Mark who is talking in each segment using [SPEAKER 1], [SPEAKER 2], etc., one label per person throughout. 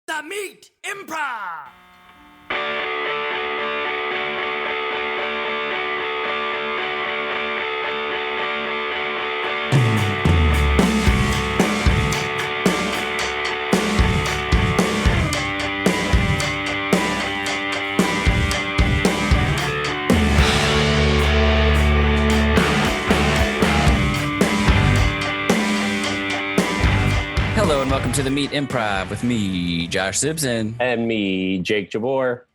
[SPEAKER 1] The Meat Improv!
[SPEAKER 2] Hello and welcome to the Meat Improv with me, Josh Simpson.
[SPEAKER 3] And me, Jake Jabbour.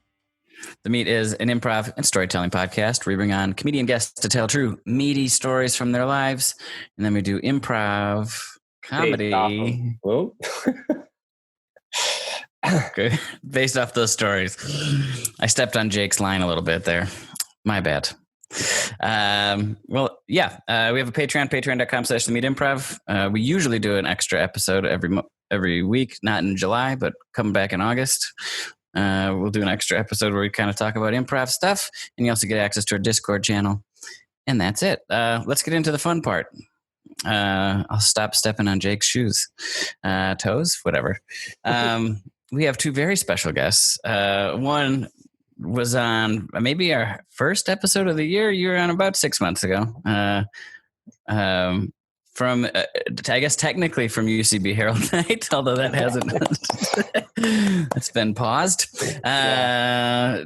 [SPEAKER 2] The Meat is an improv and storytelling podcast where we bring on comedian guests to tell true, meaty stories from their lives. And then we do improv comedy. Based off those stories. I stepped on Jake's line a little bit there. My bad. We have a Patreon, patreon.com/themeatimprov. We usually do an extra episode every week, not in July, but coming back in August. We'll do an extra episode where we kind of talk about improv stuff, and you also get access to our Discord channel. And that's it. Let's get into the fun part. I'll stop stepping on Jake's shoes, toes, whatever. We have two very special guests. One was on maybe our first episode of the year. You were on about 6 months ago. From, I guess, technically from UCB Herald Night, although that hasn't. It's been paused.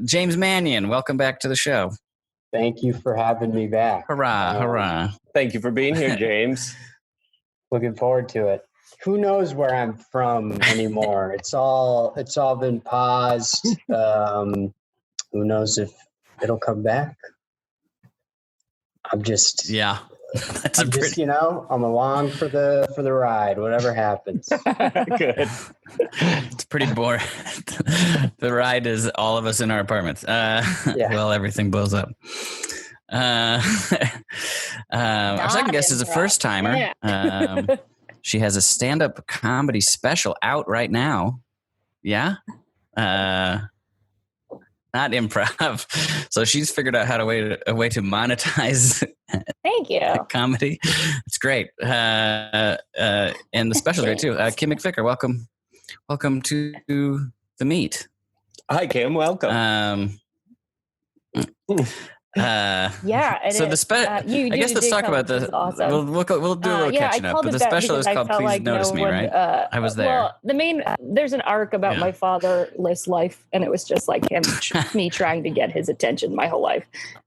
[SPEAKER 2] James Mannion, welcome back to the show.
[SPEAKER 4] Thank you for having me back.
[SPEAKER 2] Hurrah, hurrah.
[SPEAKER 3] Thank you for being here, James.
[SPEAKER 4] Looking forward to it. Who knows where I'm from anymore? It's all been paused. Who knows if it'll come back? I'm just I'm along for the ride, whatever happens.
[SPEAKER 3] Good.
[SPEAKER 2] It's pretty boring. The ride is all of us in our apartments. Well, everything blows up. Our second guest is a first timer.
[SPEAKER 5] Yeah.
[SPEAKER 2] She has a stand-up comedy special out right now. Yeah. Not improv. So she's figured out a way to monetize
[SPEAKER 5] Thank you.
[SPEAKER 2] comedy. It's great. And the special is great too. Kim McVicar, welcome to the Meat.
[SPEAKER 3] Hi, Kim. Welcome.
[SPEAKER 2] So the I guess let's talk about the. Awesome. We'll do a little catching up. But the special is called "Please Notice Me," right? I was there.
[SPEAKER 5] Well, there's an arc about my fatherless life, and it was just like me trying to get his attention my whole life.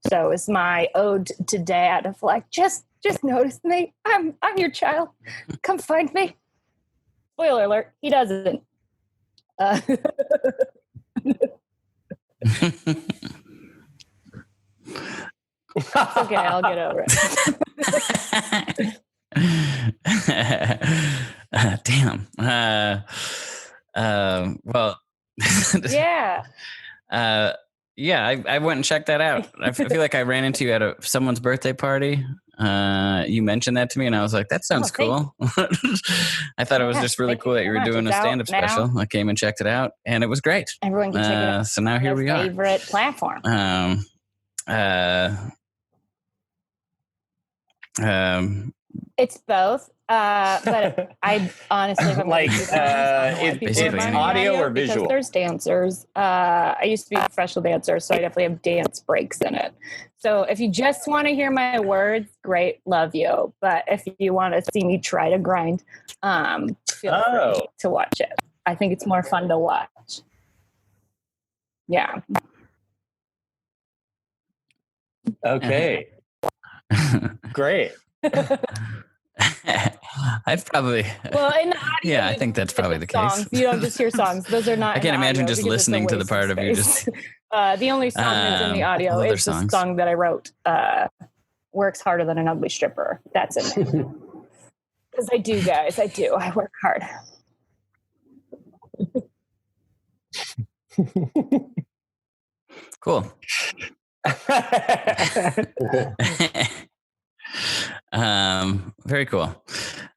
[SPEAKER 5] So it's my ode to dad of like, just notice me. I'm your child. Come find me. Spoiler alert: he doesn't. It's okay, I'll get over it.
[SPEAKER 2] Damn. Well.
[SPEAKER 5] Yeah.
[SPEAKER 2] I went and checked that out. I feel like I ran into you at someone's birthday party. You mentioned that to me, and I was like, "That sounds cool." I thought it was just really cool that you were doing a stand-up special. I came and checked it out, and it was great.
[SPEAKER 5] Everyone can check it out.
[SPEAKER 2] So now here we are.
[SPEAKER 5] Favorite platform. It's both, but I honestly
[SPEAKER 3] it's audio or visual.
[SPEAKER 5] There's dancers. I used to be a professional dancer, so I definitely have dance breaks in it. So if you just want to hear my words, great, love you. But if you want to see me try to grind, feel free to watch it. I think it's more fun to watch. Yeah.
[SPEAKER 3] Okay. Great.
[SPEAKER 2] I've probably
[SPEAKER 5] in the audio,
[SPEAKER 2] I think that's probably the
[SPEAKER 5] songs.
[SPEAKER 2] case.
[SPEAKER 5] You don't just hear songs; those are not.
[SPEAKER 2] I can't imagine just listening to the part of you just.
[SPEAKER 5] The only song that's in the audio is the song that I wrote. Works harder than an ugly stripper. That's it. Because I do, guys. I do. I work hard.
[SPEAKER 2] Cool. Very cool.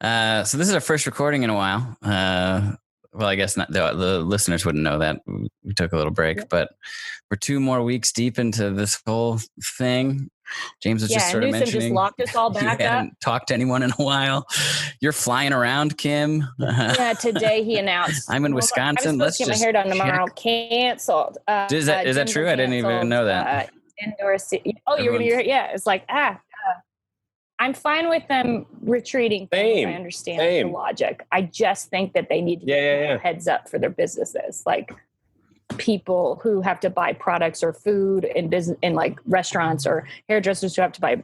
[SPEAKER 2] So this is our first recording in a while. well, I guess not. The listeners wouldn't know that we took a little break, but we're 2 more weeks deep into this whole thing. James was just sort of
[SPEAKER 5] Newsom
[SPEAKER 2] mentioning.
[SPEAKER 5] just locked us all
[SPEAKER 2] You
[SPEAKER 5] back up.
[SPEAKER 2] hadn't talked to anyone in a while. You're flying around, Kim.
[SPEAKER 5] Yeah, today he announced.
[SPEAKER 2] I'm in Wisconsin.
[SPEAKER 5] I was supposed to get my hair done tomorrow.
[SPEAKER 2] check.
[SPEAKER 5] Canceled.
[SPEAKER 2] Is that
[SPEAKER 5] Denver
[SPEAKER 2] true? I didn't even know that.
[SPEAKER 5] Indoor. You're gonna hear it? Yeah, it's like I'm fine with them retreating.
[SPEAKER 3] Same.
[SPEAKER 5] I understand the logic. I just think that they need to get heads up for their businesses, like people who have to buy products or food in business, in like restaurants, or hairdressers who have to buy,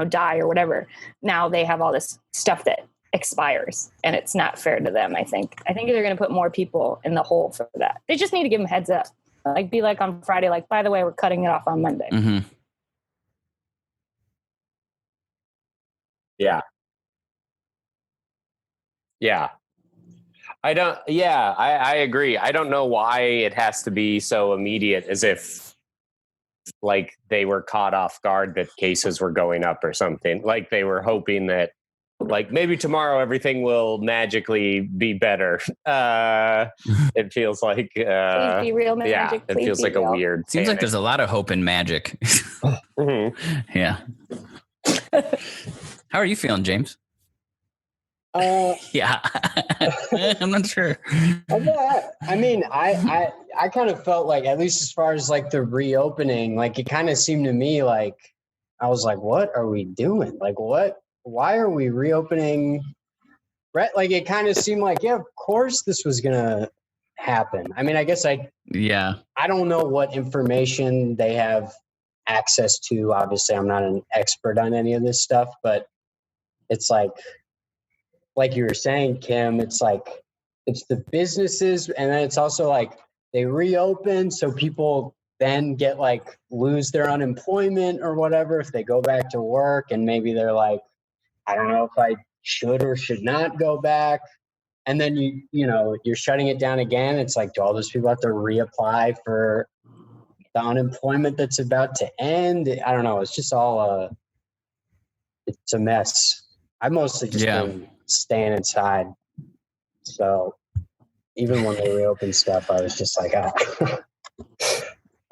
[SPEAKER 5] dye or whatever. Now they have all this stuff that expires, and it's not fair to them. I think they're going to put more people in the hole for that. They just need to give them heads up. Like, be like on Friday, like, by the way, we're cutting it off on Monday.
[SPEAKER 2] Mm-hmm.
[SPEAKER 3] Yeah. I agree. I don't know why it has to be so immediate, as if like they were caught off guard that cases were going up or something. Like they were hoping that like maybe tomorrow everything will magically be better. It feels like
[SPEAKER 5] Please be real magic.
[SPEAKER 3] Yeah, it feels like
[SPEAKER 5] real.
[SPEAKER 3] a weird
[SPEAKER 2] Seems like
[SPEAKER 3] panic.
[SPEAKER 2] there's a lot of hope in magic.
[SPEAKER 3] Mhm.
[SPEAKER 2] Yeah. How are you feeling, James? Yeah. I'm not sure.
[SPEAKER 4] I mean, I kind of felt like, at least as far as like the reopening, like it kind of seemed to me like I was like, what are we doing? Like, why are we reopening? Right? Like it kind of seemed like, yeah, of course this was gonna happen. I mean, I guess I don't know what information they have access to. Obviously, I'm not an expert on any of this stuff, but it's like you were saying, Kim, it's like it's the businesses, and then it's also like they reopen, so people then get like lose their unemployment or whatever if they go back to work, and maybe they're like, I don't know if I should or should not go back. And then you're shutting it down again. It's like, do all those people have to reapply for the unemployment that's about to end? I don't know. It's just all it's a mess. I've mostly just been staying inside. So even when they reopened stuff, I was just like,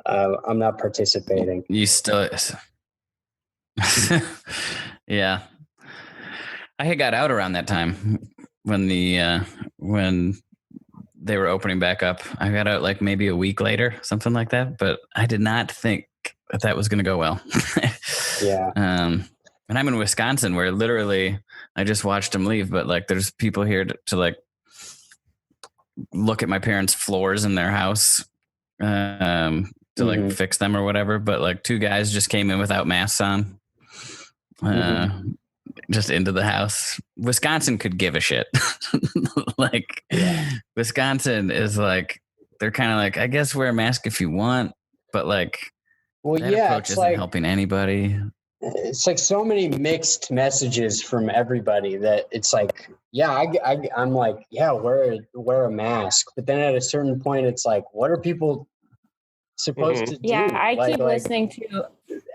[SPEAKER 4] I'm not participating.
[SPEAKER 2] You still, yeah. I had got out around that time when when they were opening back up. I got out like maybe a week later, something like that. But I did not think that was going to go well.
[SPEAKER 4] Yeah.
[SPEAKER 2] And I'm in Wisconsin, where literally I just watched them leave. But like, there's people here to like look at my parents' floors in their house to like fix them or whatever. But like 2 guys just came in without masks on. Just into the house. Wisconsin could give a shit. Like Wisconsin is like, they're kind of like, I guess wear a mask if you want, but like, that approach isn't like, helping anybody.
[SPEAKER 4] It's like so many mixed messages from everybody that it's like, I'm like, wear a mask. But then at a certain point, it's like, what are people supposed to do?
[SPEAKER 5] Yeah, I keep listening to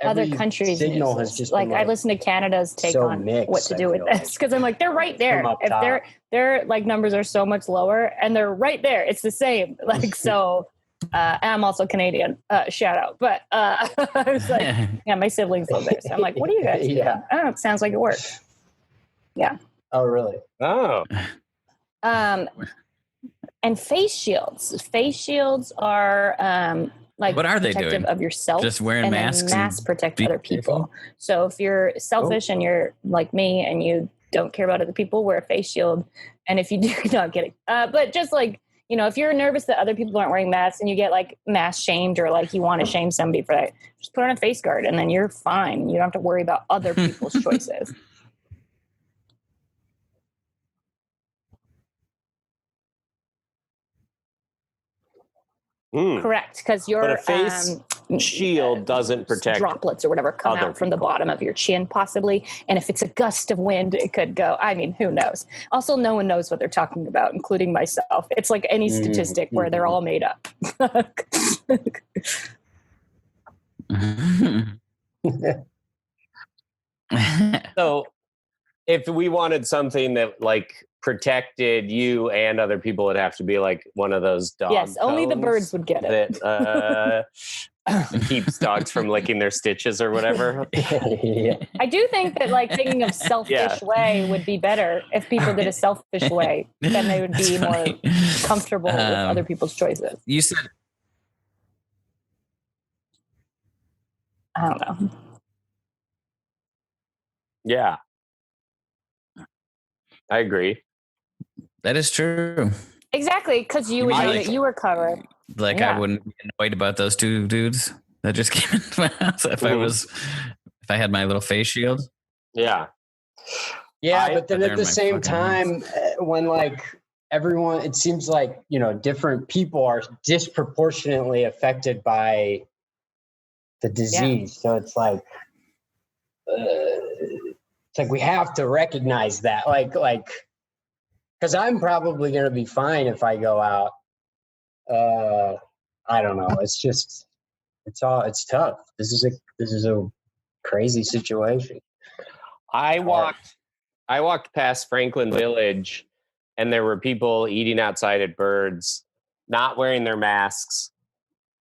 [SPEAKER 5] other countries.
[SPEAKER 4] Signal has just
[SPEAKER 5] like I listen to Canada's take
[SPEAKER 4] so
[SPEAKER 5] on
[SPEAKER 4] mixed,
[SPEAKER 5] what to do with this, because I'm like, they're right there. If their like numbers are so much lower, and they're right there, it's the same. Like so. And I'm also Canadian. Shout out. But I was like, yeah, my siblings live there. So I'm like, what do you guys do? Oh, it sounds like it works. Yeah.
[SPEAKER 4] Oh, really?
[SPEAKER 3] Oh.
[SPEAKER 5] And face shields. Face shields are like
[SPEAKER 2] what are they
[SPEAKER 5] protective
[SPEAKER 2] doing?
[SPEAKER 5] of yourself.
[SPEAKER 2] Just wearing masks.
[SPEAKER 5] Masks protect other people. So if you're selfish and you're like me and you don't care about other people, wear a face shield. And if you do not get it, but just like, if you're nervous that other people aren't wearing masks and you get like mask shamed, or like you want to shame somebody for that, just put on a face guard and then you're fine. You don't have to worry about other people's choices. Correct, because your
[SPEAKER 3] face shield doesn't protect
[SPEAKER 5] droplets or whatever come out from the bottom of your chin, possibly. And if it's a gust of wind, it could go. I mean, who knows? Also, no one knows what they're talking about, including myself. It's like any statistic where they're all made up.
[SPEAKER 3] So if we wanted something that like protected you and other people, it'd have to be like one of those dog
[SPEAKER 5] Yes, only the
[SPEAKER 3] cones
[SPEAKER 5] birds would get it.
[SPEAKER 3] that keeps dogs from licking their stitches or whatever.
[SPEAKER 4] Yeah.
[SPEAKER 5] I do think that like thinking of selfish way would be better if people did a selfish way. Then they would be
[SPEAKER 2] That's
[SPEAKER 5] more
[SPEAKER 2] funny.
[SPEAKER 5] comfortable with other people's choices.
[SPEAKER 2] You said
[SPEAKER 5] I don't know.
[SPEAKER 3] Yeah, I agree.
[SPEAKER 2] that is true.
[SPEAKER 5] Exactly, because you would
[SPEAKER 2] mean
[SPEAKER 5] know
[SPEAKER 2] like-
[SPEAKER 5] that you were covered.
[SPEAKER 2] Like
[SPEAKER 5] Yeah.
[SPEAKER 2] I wouldn't be annoyed about those two dudes that just came into my house if I had my little face shield.
[SPEAKER 3] Yeah.
[SPEAKER 4] Yeah, but then
[SPEAKER 2] They're
[SPEAKER 4] at
[SPEAKER 2] in
[SPEAKER 4] the
[SPEAKER 2] my
[SPEAKER 4] same
[SPEAKER 2] fucking
[SPEAKER 4] time, when like everyone, it seems like, different people are disproportionately affected by the disease. So it's like, we have to recognize that, like, because I'm probably going to be fine if I go out. I don't know. It's just, it's tough. This is a crazy situation.
[SPEAKER 3] I walked past Franklin Village and there were people eating outside at Birds, not wearing their masks,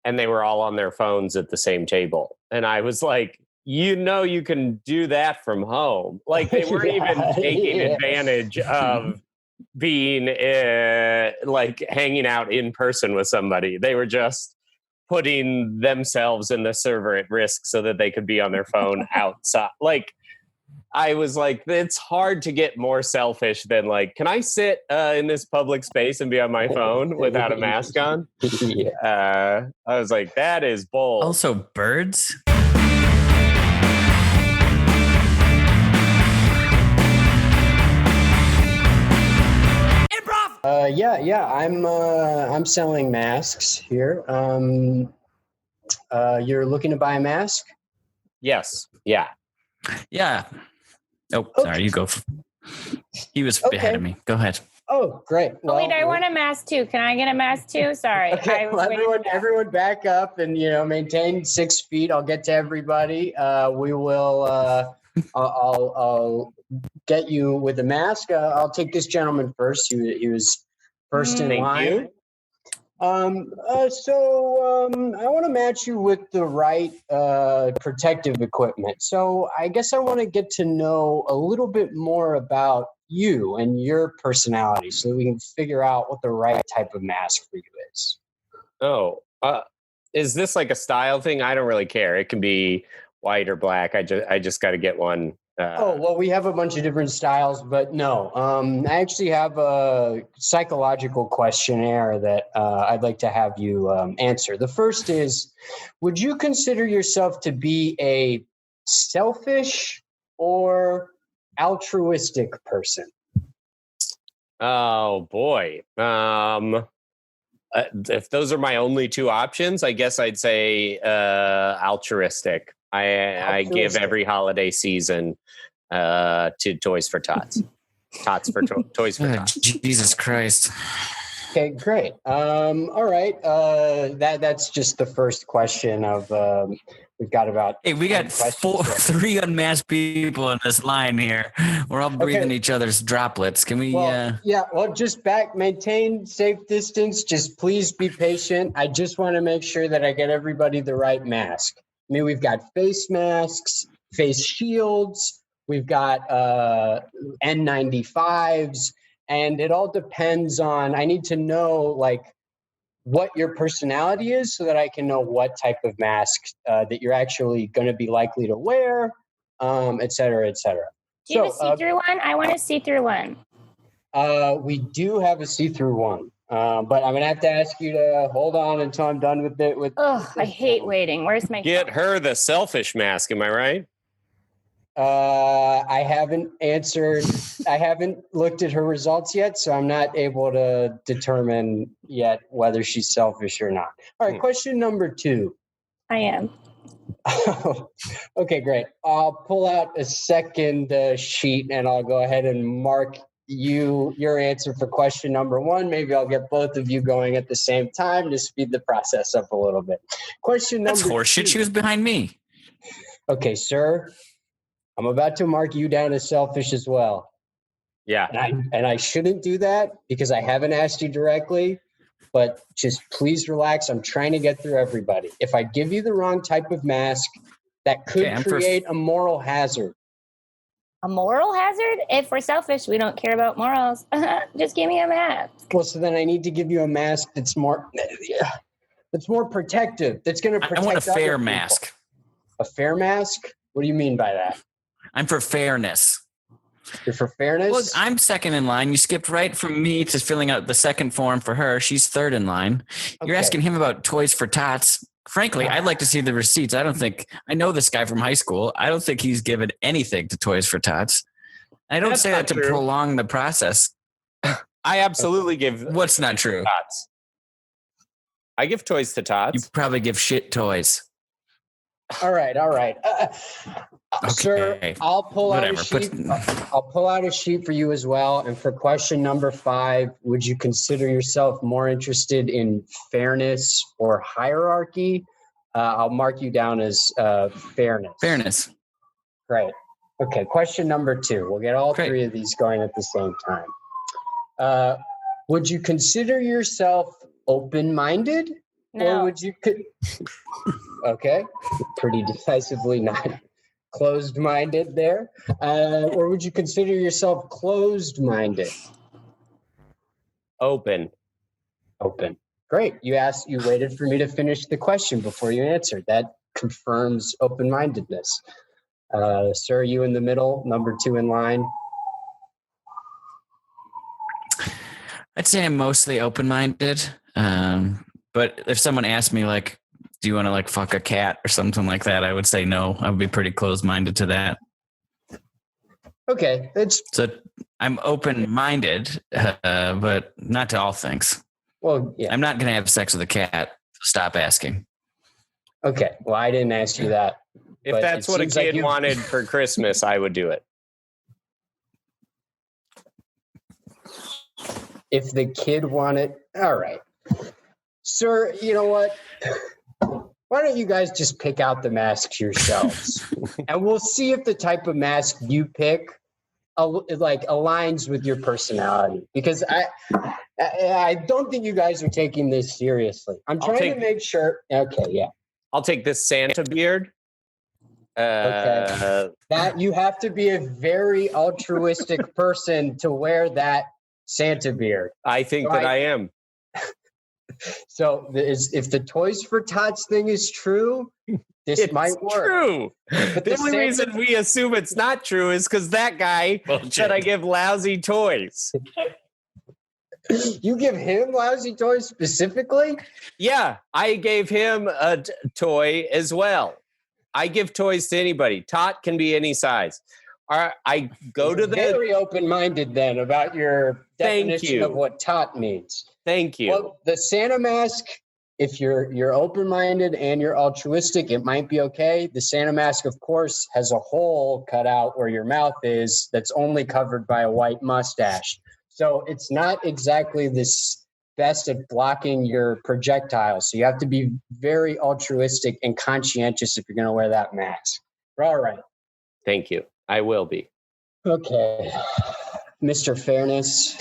[SPEAKER 3] and they were all on their phones at the same table. And I was like, you can do that from home. Like they weren't even taking advantage of being like hanging out in person with somebody. They were just putting themselves and the server at risk so that they could be on their phone outside. Like I was like, it's hard to get more selfish than like, can I sit in this public space and be on my phone without a mask on? I was like, that is bold.
[SPEAKER 2] Also, birds.
[SPEAKER 1] Improv!
[SPEAKER 4] Yeah. I'm selling masks here. You're looking to buy a mask?
[SPEAKER 3] Yes. Yeah.
[SPEAKER 2] Yeah. Oh, sorry. You go. He was ahead of me. Go ahead.
[SPEAKER 4] Oh, great.
[SPEAKER 5] Oh, wait, I want a mask too. Can I get a mask too? Sorry.
[SPEAKER 4] Okay, well, everyone back up and, maintain 6 feet. I'll get to everybody. We will, I'll get you with a mask. I'll take this gentleman first. He was first in
[SPEAKER 3] Thank
[SPEAKER 4] line.
[SPEAKER 3] you.
[SPEAKER 4] I want to match you with the right protective equipment. So I guess I want to get to know a little bit more about you and your personality so that we can figure out what the right type of mask for you is.
[SPEAKER 3] Oh, is this like a style thing? I don't really care. It can be white or black. I just got to get one.
[SPEAKER 4] Well, we have a bunch of different styles, but no. I actually have a psychological questionnaire that I'd like to have you answer. The first is, would you consider yourself to be a selfish or altruistic person?
[SPEAKER 3] Oh boy. If those are my only two options, I guess I'd say altruistic. I give every holiday season to Toys for Tots. Tots for Toys for Tots.
[SPEAKER 2] Jesus Christ.
[SPEAKER 4] Okay, great. All right. That's just the first question of we've got about.
[SPEAKER 2] Hey, we got 3 unmasked people in this line here. We're all breathing each other's droplets. Can we?
[SPEAKER 4] Well, just maintain safe distance. Just please be patient. I just want to make sure that I get everybody the right mask. I mean, we've got face masks, face shields. We've got N95s. And it all depends on, I need to know like what your personality is so that I can know what type of mask that you're actually going to be likely to wear, et cetera, et cetera.
[SPEAKER 5] Do you have a see-through one? I want a see-through one.
[SPEAKER 4] We do have a see-through one, but I'm going to have to ask you to hold on until I'm done with it.
[SPEAKER 5] I hate waiting. Where's my
[SPEAKER 3] Get her the selfish mask. Am I right?
[SPEAKER 4] I haven't answered. I haven't looked at her results yet, so I'm not able to determine yet whether she's selfish or not. All right, question number 2.
[SPEAKER 5] I am.
[SPEAKER 4] Okay, great. I'll pull out a second sheet and I'll go ahead and mark your answer for question number 1. Maybe I'll get both of you going at the same time to speed the process up a little bit. Question number
[SPEAKER 2] That's horseshit. She was behind me.
[SPEAKER 4] Okay, sir. I'm about to mark you down as selfish as well.
[SPEAKER 3] Yeah.
[SPEAKER 4] And I shouldn't do that because I haven't asked you directly, but just please relax. I'm trying to get through everybody. If I give you the wrong type of mask, that could create a moral hazard.
[SPEAKER 5] A moral hazard? If we're selfish, we don't care about morals. Just give me a mask.
[SPEAKER 4] Well, so then I need to give you a mask that's more protective. That's going to protect.
[SPEAKER 2] I want a fair
[SPEAKER 4] people.
[SPEAKER 2] mask.
[SPEAKER 4] A fair mask? What do you mean by that?
[SPEAKER 2] I'm for fairness.
[SPEAKER 4] You're for fairness?
[SPEAKER 2] Look, I'm second in line. You skipped right from me to filling out the second form for her. She's third in line. You're asking him about toys for tots. Frankly, I'd like to see the receipts. I know this guy from high school. I don't think he's given anything to Toys for Tots. I don't say that to prolong the process.
[SPEAKER 3] I absolutely give.
[SPEAKER 2] What's not true?
[SPEAKER 3] Tots. I give toys to tots.
[SPEAKER 2] You probably give shit toys.
[SPEAKER 4] All right.
[SPEAKER 2] Okay.
[SPEAKER 4] Sir, I'll pull out a sheet. I'll pull out a sheet for you as well. And for question number 5, would you consider yourself more interested in fairness or hierarchy? I'll mark you down as fairness.
[SPEAKER 2] Fairness.
[SPEAKER 4] Great. Okay. Question number 2. We'll get all 3 of these going at the same time. Would you consider yourself open-minded?
[SPEAKER 5] No.
[SPEAKER 4] Or would you? Okay. Pretty decisively not closed-minded there. Or would you consider yourself closed-minded?
[SPEAKER 3] Open.
[SPEAKER 4] Great. You waited for me to finish the question before you answered. That confirms open-mindedness. Sir, you in the middle, number 2 in line.
[SPEAKER 2] I'd say I'm mostly open-minded. But if someone asked me, like, do you want to like fuck a cat or something like that, I would say no. I would be pretty closed-minded to that.
[SPEAKER 4] Okay.
[SPEAKER 2] So I'm open-minded, but not to all things.
[SPEAKER 4] Well, yeah.
[SPEAKER 2] I'm not going to have sex with a cat. Stop asking.
[SPEAKER 4] Okay. Well, I didn't ask you that.
[SPEAKER 3] If that's what a kid wanted for Christmas, I would do it.
[SPEAKER 4] If the kid wanted, all right. Sir, you know what? Why don't you guys just pick out the masks yourselves? And we'll see if the type of mask you pick aligns with your personality. Because I don't think you guys are taking this seriously. I'm trying to make sure. Okay, yeah.
[SPEAKER 3] I'll take this Santa beard.
[SPEAKER 4] Okay. That you have to be a very altruistic person to wear that Santa beard.
[SPEAKER 3] I think I am.
[SPEAKER 4] So if the Toys for Tots thing is true, this might work.
[SPEAKER 3] True. But the only reason we assume it's not true is because that guy said I give lousy toys.
[SPEAKER 4] You give him lousy toys specifically?
[SPEAKER 3] Yeah, I gave him a toy as well. I give toys to anybody. Tot can be any size. I go to the
[SPEAKER 4] very open-minded then about your definition of what tot means.
[SPEAKER 3] Thank you.
[SPEAKER 4] Well, the Santa mask, if you're open-minded and you're altruistic, it might be okay. The Santa mask, of course, has a hole cut out where your mouth is that's only covered by a white mustache. So it's not exactly this best at blocking your projectiles. So you have to be very altruistic and conscientious if you're going to wear that mask. All right.
[SPEAKER 3] Thank you. I will be.
[SPEAKER 4] Okay. Mr. Fairness.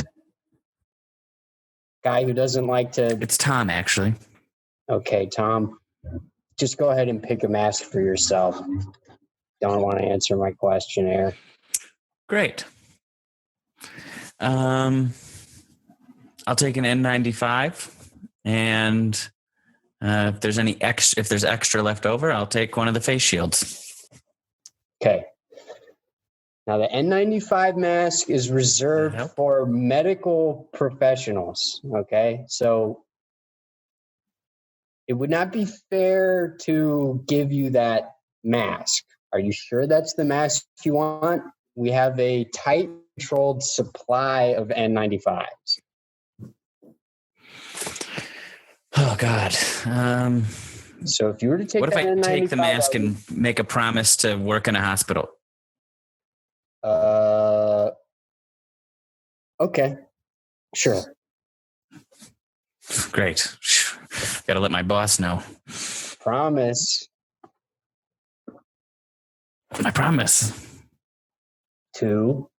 [SPEAKER 4] Guy who doesn't like to...
[SPEAKER 2] It's Tom, actually.
[SPEAKER 4] Okay, Tom. Just go ahead and pick a mask for yourself. Don't want to answer my questionnaire.
[SPEAKER 2] Great. I'll take an N95, and if there's extra left over, I'll take one of the face shields.
[SPEAKER 4] Okay. Now, the N95 mask is reserved for medical professionals, okay? So it would not be fair to give you that mask. Are you sure that's the mask you want? We have a tight controlled supply of N95s.
[SPEAKER 2] Oh, God.
[SPEAKER 4] So if you were to take
[SPEAKER 2] what if I
[SPEAKER 4] N95
[SPEAKER 2] take the mask and make a promise to work in a hospital?
[SPEAKER 4] Okay. Sure.
[SPEAKER 2] Great. Got to let my boss know.
[SPEAKER 4] Promise.
[SPEAKER 2] I promise.
[SPEAKER 4] 2.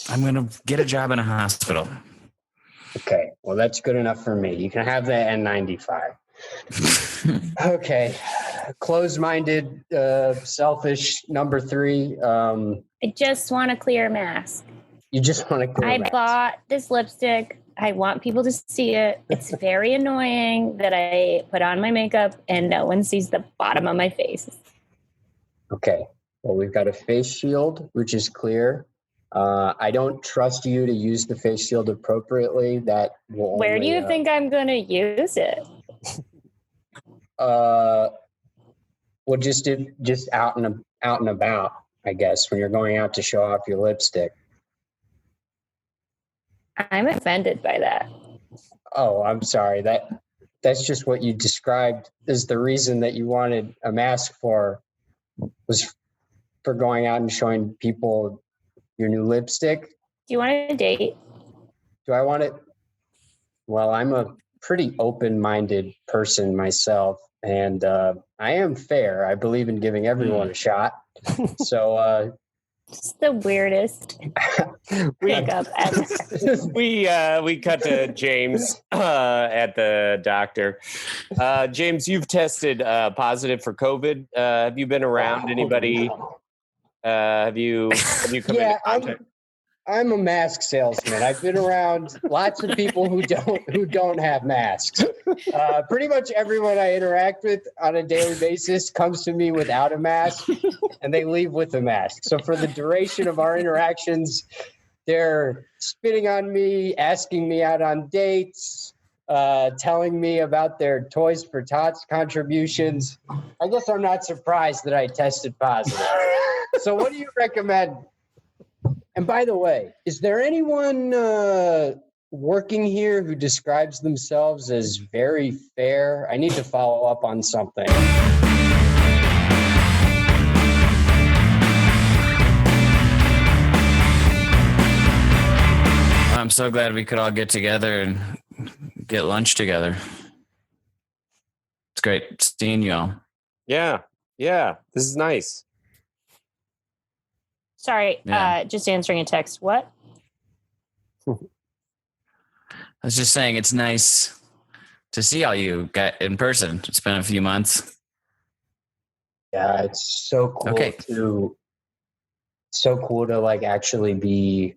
[SPEAKER 2] I'm going to get a job in a hospital.
[SPEAKER 4] Okay, well, that's good enough for me. You can have the N95. Okay, closed-minded, selfish, number 3.
[SPEAKER 5] I just want a clear mask.
[SPEAKER 4] You just want to clear
[SPEAKER 5] I
[SPEAKER 4] mask.
[SPEAKER 5] bought this lipstick. I want people to see it. It's very annoying that I put on my makeup and no one sees the bottom of my face.
[SPEAKER 4] Okay, well, we've got a face shield, which is clear. I don't trust you to use the face shield appropriately. That will
[SPEAKER 5] Where do
[SPEAKER 4] only,
[SPEAKER 5] you think I'm going to use it?
[SPEAKER 4] Well, just out and about, I guess, when you're going out to show off your lipstick.
[SPEAKER 5] I'm offended by that.
[SPEAKER 4] Oh, I'm sorry. That's just what you described as the reason that you wanted a mask was for going out and showing people your new lipstick.
[SPEAKER 5] Do you want a date?
[SPEAKER 4] Do I want it? Well, I'm a pretty open-minded person myself, and I am fair. I believe in giving everyone a shot. So
[SPEAKER 5] It's the weirdest pickup ever.
[SPEAKER 3] We cut to James at the doctor. James, you've tested positive for COVID. Have you been around anybody? Have you come into contact?
[SPEAKER 4] I'm a mask salesman. I've been around lots of people who don't have masks. Pretty much everyone I interact with on a daily basis comes to me without a mask, and they leave with a mask. So for the duration of our interactions, they're spitting on me, asking me out on dates, telling me about their Toys for Tots contributions. I guess I'm not surprised that I tested positive. So what do you recommend? And by the way, is there anyone working here who describes themselves as very fair? I need to follow up on something.
[SPEAKER 2] I'm so glad we could all get together and get lunch together. It's great seeing you all.
[SPEAKER 3] Yeah. This is nice.
[SPEAKER 5] Sorry,
[SPEAKER 2] Yeah.
[SPEAKER 5] just answering a text. What?
[SPEAKER 2] I was just saying it's nice to see all you guys in person. It's been a few months.
[SPEAKER 4] Yeah, it's so cool
[SPEAKER 2] Okay.
[SPEAKER 4] to like actually be,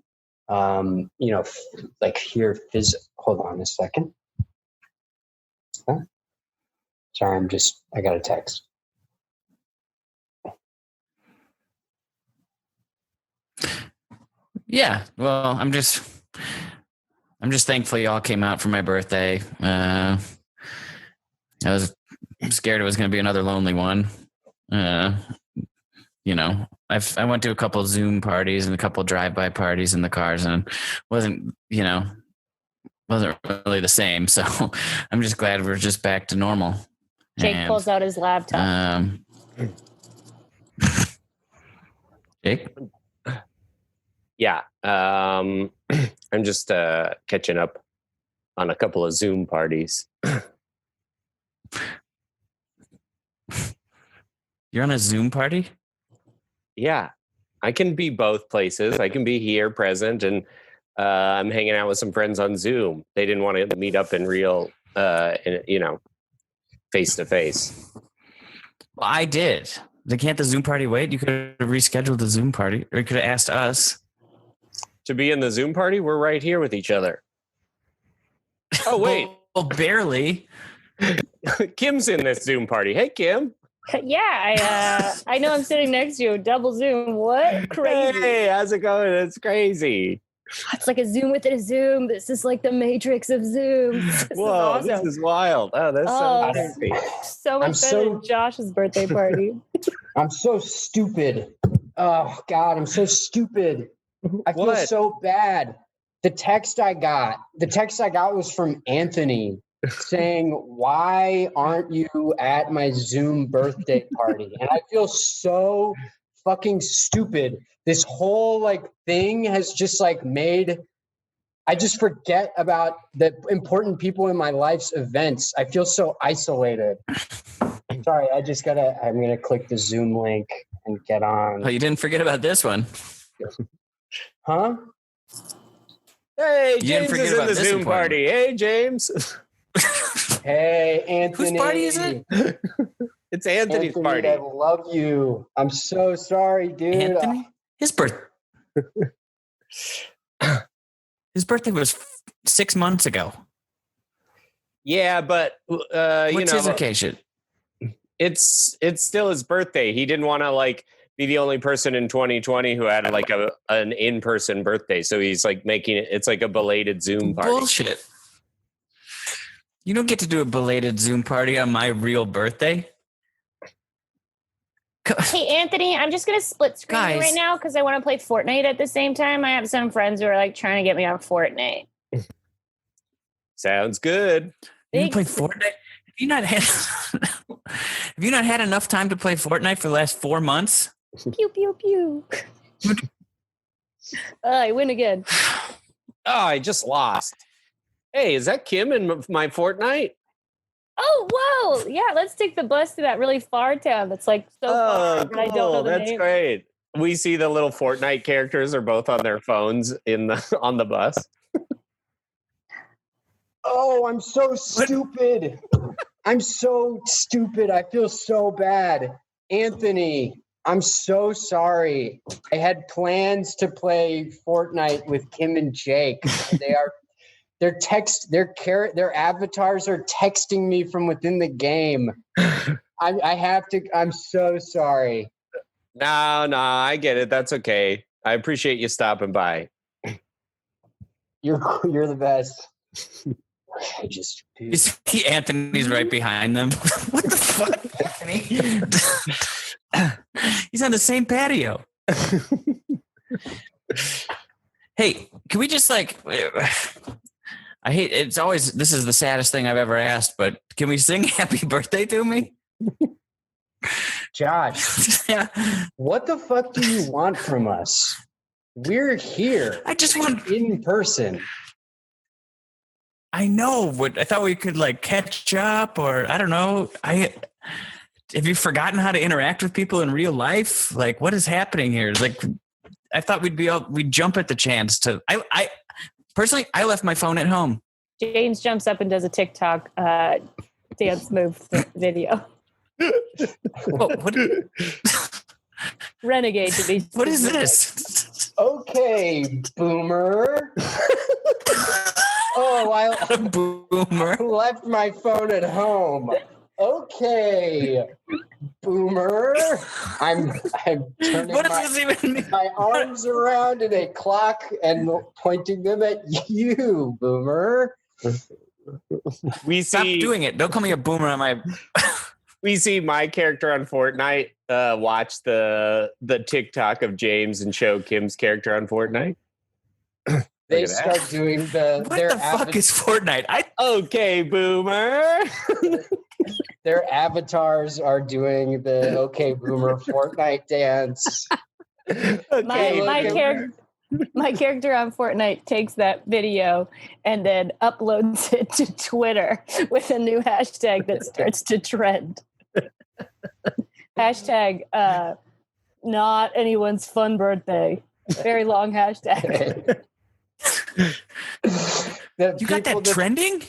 [SPEAKER 4] like here. Hold on a second. Sorry, I got a text.
[SPEAKER 2] Yeah. Well, I'm just thankful y'all came out for my birthday. I was scared it was going to be another lonely one. I went to a couple Zoom parties and a couple drive-by parties in the cars, and wasn't really the same. So I'm just glad we're just back to normal.
[SPEAKER 5] Jake pulls out his laptop.
[SPEAKER 2] Jake?
[SPEAKER 3] Yeah. I'm just catching up on a couple of Zoom parties.
[SPEAKER 2] You're on a Zoom party?
[SPEAKER 3] Yeah. I can be both places. I can be here present, and I'm hanging out with some friends on Zoom. They didn't want to meet up in real, face to face.
[SPEAKER 2] Well, I did. Can't the Zoom party wait? You could have rescheduled the Zoom party, or you could have asked us.
[SPEAKER 3] To be in the Zoom party, we're right here with each other. Oh, wait.
[SPEAKER 2] Well, barely.
[SPEAKER 3] Kim's in this Zoom party. Hey, Kim.
[SPEAKER 5] Yeah, I know I'm sitting next to you. Double Zoom. What? Crazy.
[SPEAKER 3] Hey, how's it going? It's crazy.
[SPEAKER 5] It's like a Zoom within a Zoom. This is like the Matrix of Zoom.
[SPEAKER 3] Whoa, this is wild. Oh, that's so crazy.
[SPEAKER 5] So much better than Josh's birthday party.
[SPEAKER 4] I'm so stupid. Oh, God, I'm so stupid. I feel so bad. The text I got was from Anthony saying, "Why aren't you at my Zoom birthday party?" And I feel so fucking stupid. This whole thing has just made I just forget about the important people in my life's events. I feel so isolated. Sorry, I'm gonna click the Zoom link. and get on.
[SPEAKER 2] Oh, you didn't forget about this one.
[SPEAKER 4] Huh?
[SPEAKER 3] Hey,
[SPEAKER 2] You didn't
[SPEAKER 3] James
[SPEAKER 2] forget
[SPEAKER 3] is in
[SPEAKER 2] about
[SPEAKER 3] the
[SPEAKER 2] this
[SPEAKER 3] Zoom
[SPEAKER 2] important
[SPEAKER 3] party. Hey, James.
[SPEAKER 4] Hey, Anthony.
[SPEAKER 2] Whose party is it?
[SPEAKER 3] It's Anthony's
[SPEAKER 4] Anthony,
[SPEAKER 3] party.
[SPEAKER 4] I love you. I'm so sorry, dude.
[SPEAKER 2] Anthony? His birthday was 6 months ago.
[SPEAKER 3] Yeah, but
[SPEAKER 2] What's his occasion?
[SPEAKER 3] it's still his birthday. He didn't want to like be the only person in 2020 who had like an in-person birthday. So he's like making it's like a belated Zoom party.
[SPEAKER 2] Bullshit. You don't get to do a belated Zoom party on my real birthday.
[SPEAKER 5] Hey, Anthony, I'm just going to split screen you
[SPEAKER 2] Guys.
[SPEAKER 5] right now because I want to play Fortnite at the same time. I have some friends who are like trying to get me on Fortnite.
[SPEAKER 3] Sounds good.
[SPEAKER 2] You play Fortnite? Have you not had enough time to play Fortnite for the last 4 months?
[SPEAKER 5] Pew, pew, pew. I win again.
[SPEAKER 3] Oh, I just lost. Hey, is that Kim in my Fortnite?
[SPEAKER 5] Oh, whoa. Yeah, let's take the bus to that really far town that's like so far. But I don't know the
[SPEAKER 3] That's
[SPEAKER 5] name.
[SPEAKER 3] great. We see the little Fortnite characters are both on their phones on the bus.
[SPEAKER 4] Oh, I'm so stupid. I'm so stupid. I feel so bad. Anthony, I'm so sorry. I had plans to play Fortnite with Kim and Jake. Their avatars are texting me from within the game. I'm so sorry.
[SPEAKER 3] No, I get it. That's okay. I appreciate you stopping by.
[SPEAKER 4] You're the best.
[SPEAKER 2] You see Anthony's right behind them. What the fuck, Anthony? He's on the same patio. Hey, can we just like... I hate it's always this is the saddest thing I've ever asked, but can we sing happy birthday to me?
[SPEAKER 4] Josh,
[SPEAKER 2] Yeah.
[SPEAKER 4] what the fuck do you want from us? We're here.
[SPEAKER 2] I just want
[SPEAKER 4] in person.
[SPEAKER 2] I know, but I thought we could like catch up or I don't know. Have you forgotten how to interact with people in real life? Like what is happening here? Like I thought we'd jump at the chance to I personally, I left my phone at home.
[SPEAKER 5] James jumps up and does a TikTok dance move video.
[SPEAKER 2] What
[SPEAKER 5] Renegade to be.
[SPEAKER 2] What is this?
[SPEAKER 4] Okay, boomer. Oh, I
[SPEAKER 2] Boomer.
[SPEAKER 4] left my phone at home. Okay, boomer. I'm turning
[SPEAKER 2] What does this even mean?
[SPEAKER 4] my arms around in a clock and pointing them at you, boomer.
[SPEAKER 2] Stop doing it. Don't call me a boomer on my
[SPEAKER 3] We see my character on Fortnite watch the TikTok of James and show Kim's character on Fortnite.
[SPEAKER 4] They start doing
[SPEAKER 2] What the fuck is Fortnite?
[SPEAKER 3] Okay, boomer.
[SPEAKER 4] Their avatars are doing the okay boomer Fortnite dance.
[SPEAKER 5] My character on Fortnite takes that video and then uploads it to Twitter with a new hashtag that starts to trend. Hashtag not anyone's fun birthday. Very long hashtag.
[SPEAKER 2] You got that trending?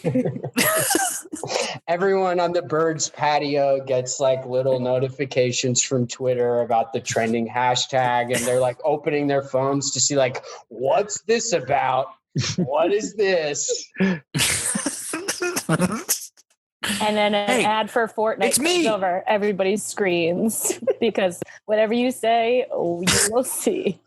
[SPEAKER 4] Everyone on the Birds patio gets like little notifications from Twitter about the trending hashtag, and they're like opening their phones to see like, what's this about? What is this?
[SPEAKER 5] And then an ad for Fortnite comes over everybody's screens because whatever you say, you will see.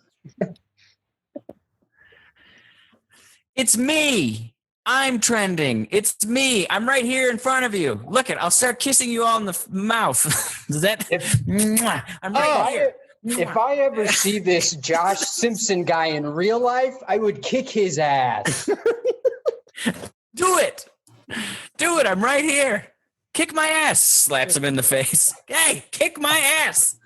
[SPEAKER 2] It's me. I'm trending. It's me. I'm right here in front of you. Look it. I'll start kissing you all in the mouth. Is that? I'm right here.
[SPEAKER 4] If I ever see this Josh Simpson guy in real life, I would kick his ass.
[SPEAKER 2] Do it. Do it. I'm right here. Kick my ass. Slaps him in the face. Hey, kick my ass.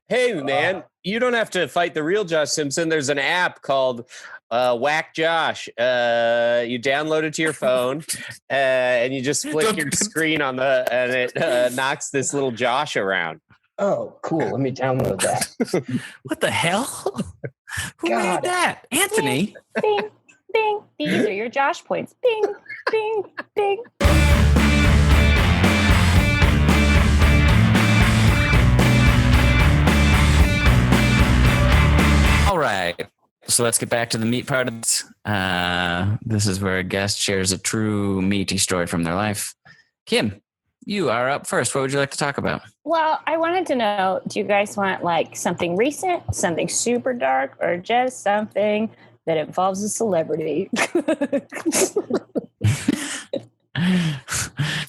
[SPEAKER 3] Hey, man, you don't have to fight the real Josh Simpson. There's an app called Whack Josh. You download it to your phone and you just flick your screen and it knocks this little Josh around.
[SPEAKER 4] Oh, cool. Let me download that.
[SPEAKER 2] What the hell? Who made that? Anthony?
[SPEAKER 5] Bing, bing. These are your Josh points. Bing, bing, bing.
[SPEAKER 2] All right. So let's get back to the meat part of this. This is where a guest shares a true meaty story from their life. Kim, you are up first. What would you like to talk about?
[SPEAKER 5] Well, I wanted to know, do you guys want like something recent, something super dark, or just something that involves a celebrity?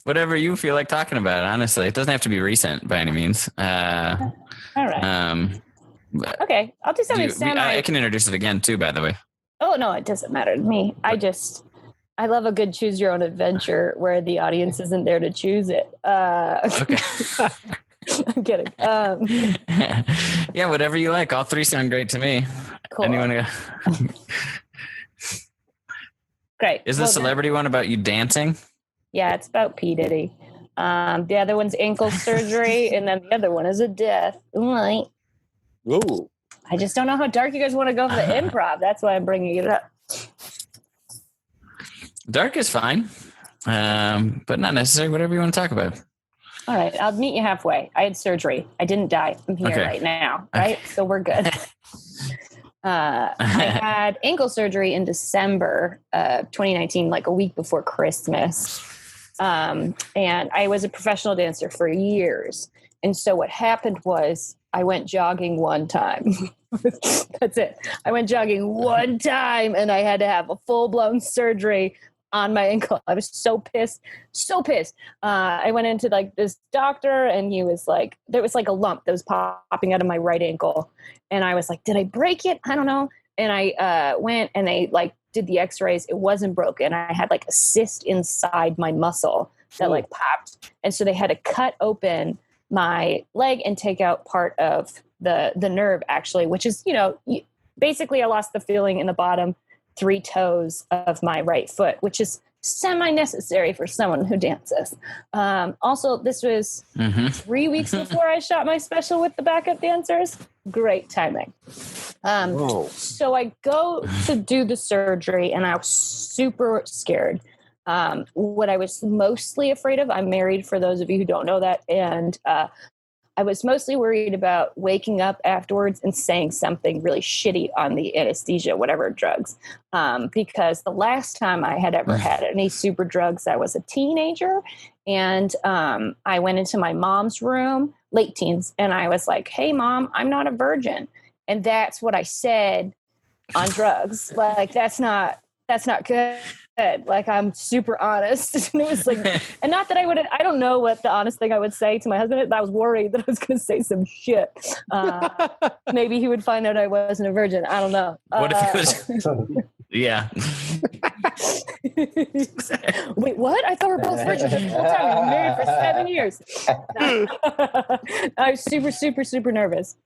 [SPEAKER 2] Whatever you feel like talking about, honestly. It doesn't have to be recent by any means.
[SPEAKER 5] All right. Okay, I'll do something
[SPEAKER 2] I can introduce it again too, by the way.
[SPEAKER 5] Oh, no, it doesn't matter to me. I love a good choose your own adventure where the audience isn't there to choose it.
[SPEAKER 2] Okay.
[SPEAKER 5] I'm kidding.
[SPEAKER 2] Yeah, whatever you like. All three sound great to me.
[SPEAKER 5] Cool.
[SPEAKER 2] Anyone?
[SPEAKER 5] Great.
[SPEAKER 2] Is the celebrity one about you dancing?
[SPEAKER 5] Yeah, it's about P. Diddy. The other one's ankle surgery, and then the other one is a death. Right.
[SPEAKER 3] Ooh.
[SPEAKER 5] I just don't know how dark you guys want to go for the improv. That's why I'm bringing it up.
[SPEAKER 2] Dark is fine, but not necessary. Whatever you want to talk about.
[SPEAKER 5] All right, I'll meet you halfway. I had surgery. I didn't die. I'm here right now, right? Okay. So we're good. I had ankle surgery in December 2019, like a week before Christmas. And I was a professional dancer for years. And so what happened was I went jogging one time. That's it. I went jogging one time and I had to have a full-blown surgery on my ankle. I was so pissed. I went into like this doctor and he was like, there was like a lump that was popping out of my right ankle. And I was like, did I break it? I don't know. And I went and they like did the x-rays. It wasn't broken. I had like a cyst inside my muscle that like popped. And so they had to cut open my leg and take out part of the nerve actually, which is, basically I lost the feeling in the bottom 3 toes of my right foot, which is semi-necessary for someone who dances. Also, this was 3 weeks before I shot my special with the backup dancers. Great timing. So I go to do the surgery and I was super scared. What I was mostly afraid of, I'm married for those of you who don't know that. And I was mostly worried about waking up afterwards and saying something really shitty on the anesthesia, whatever drugs. Because the last time I had ever had any super drugs, I was a teenager. And I went into my mom's room, late teens, and I was like, hey, Mom, I'm not a virgin. And that's what I said on drugs. Like, that's not good. Like, I'm super honest. And it was like, and not that I don't know what the honest thing I would say to my husband. I was worried that I was going to say some shit. Maybe he would find out I wasn't a virgin. I don't know.
[SPEAKER 2] What if it was? Yeah.
[SPEAKER 5] Wait, what? I thought we were both virgins the whole time. We've been married for 7 years. I was super, super, super nervous.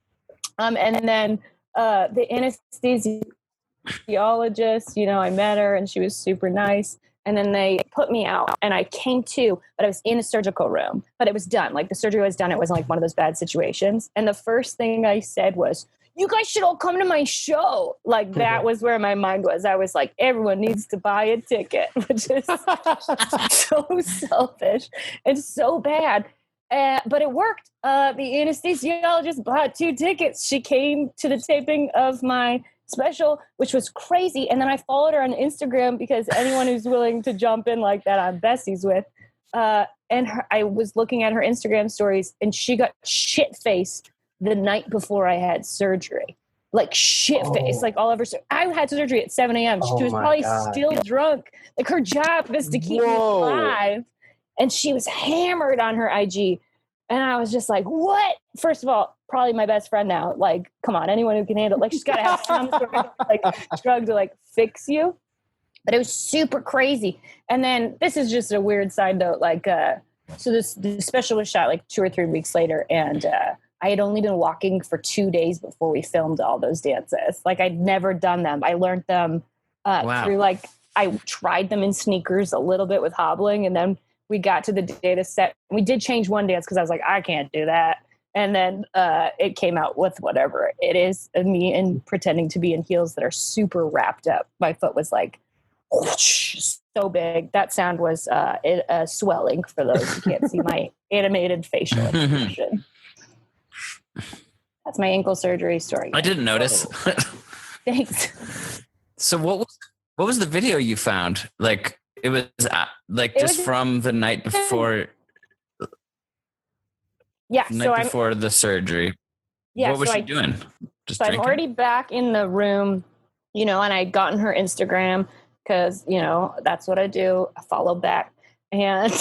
[SPEAKER 5] And then the anesthesiologist, I met her and she was super nice. And then they put me out and I came to, but I was in a surgical room, but it was done. Like the surgery was done. It wasn't like one of those bad situations. And the first thing I said was, you guys should all come to my show. Like that was where my mind was. I was like, everyone needs to buy a ticket, which is so selfish and so bad. But it worked. The anesthesiologist bought 2 tickets. She came to the taping of my special, which was crazy. And then I followed her on Instagram because anyone who's willing to jump in like that, I'm besties with. I was looking at her Instagram stories and she got shit-faced the night before I had surgery. Like shit-faced, like all over. I had surgery at 7 a.m. She was probably still drunk. Like her job is to keep me alive. And she was hammered on her IG. And I was just like, what? First of all, probably my best friend now. Like, come on, anyone who can handle it. Like, she's got to have some sort of like drug to like fix you. But it was super crazy. And then this is just a weird side note. Like, so the special was shot like 2 or 3 weeks later. And I had only been walking for 2 days before we filmed all those dances. Like, I'd never done them. I learned them through like, I tried them in sneakers a little bit with hobbling. And then we got to the data set. We did change one dance because I was like, I can't do that. And then it came out with whatever it is, me and pretending to be in heels that are super wrapped up. My foot was like so big. That sound was swelling for those who can't see my animated facial expression. That's my ankle surgery story.
[SPEAKER 2] I didn't notice.
[SPEAKER 5] Thanks.
[SPEAKER 2] So what was the video you found? Like it was from the night before.
[SPEAKER 5] Yeah.
[SPEAKER 2] Before the surgery.
[SPEAKER 5] Yeah.
[SPEAKER 2] What was she doing? Just
[SPEAKER 5] so
[SPEAKER 2] drinking?
[SPEAKER 5] I'm already back in the room, and I'd gotten her Instagram because, that's what I do. I follow back. And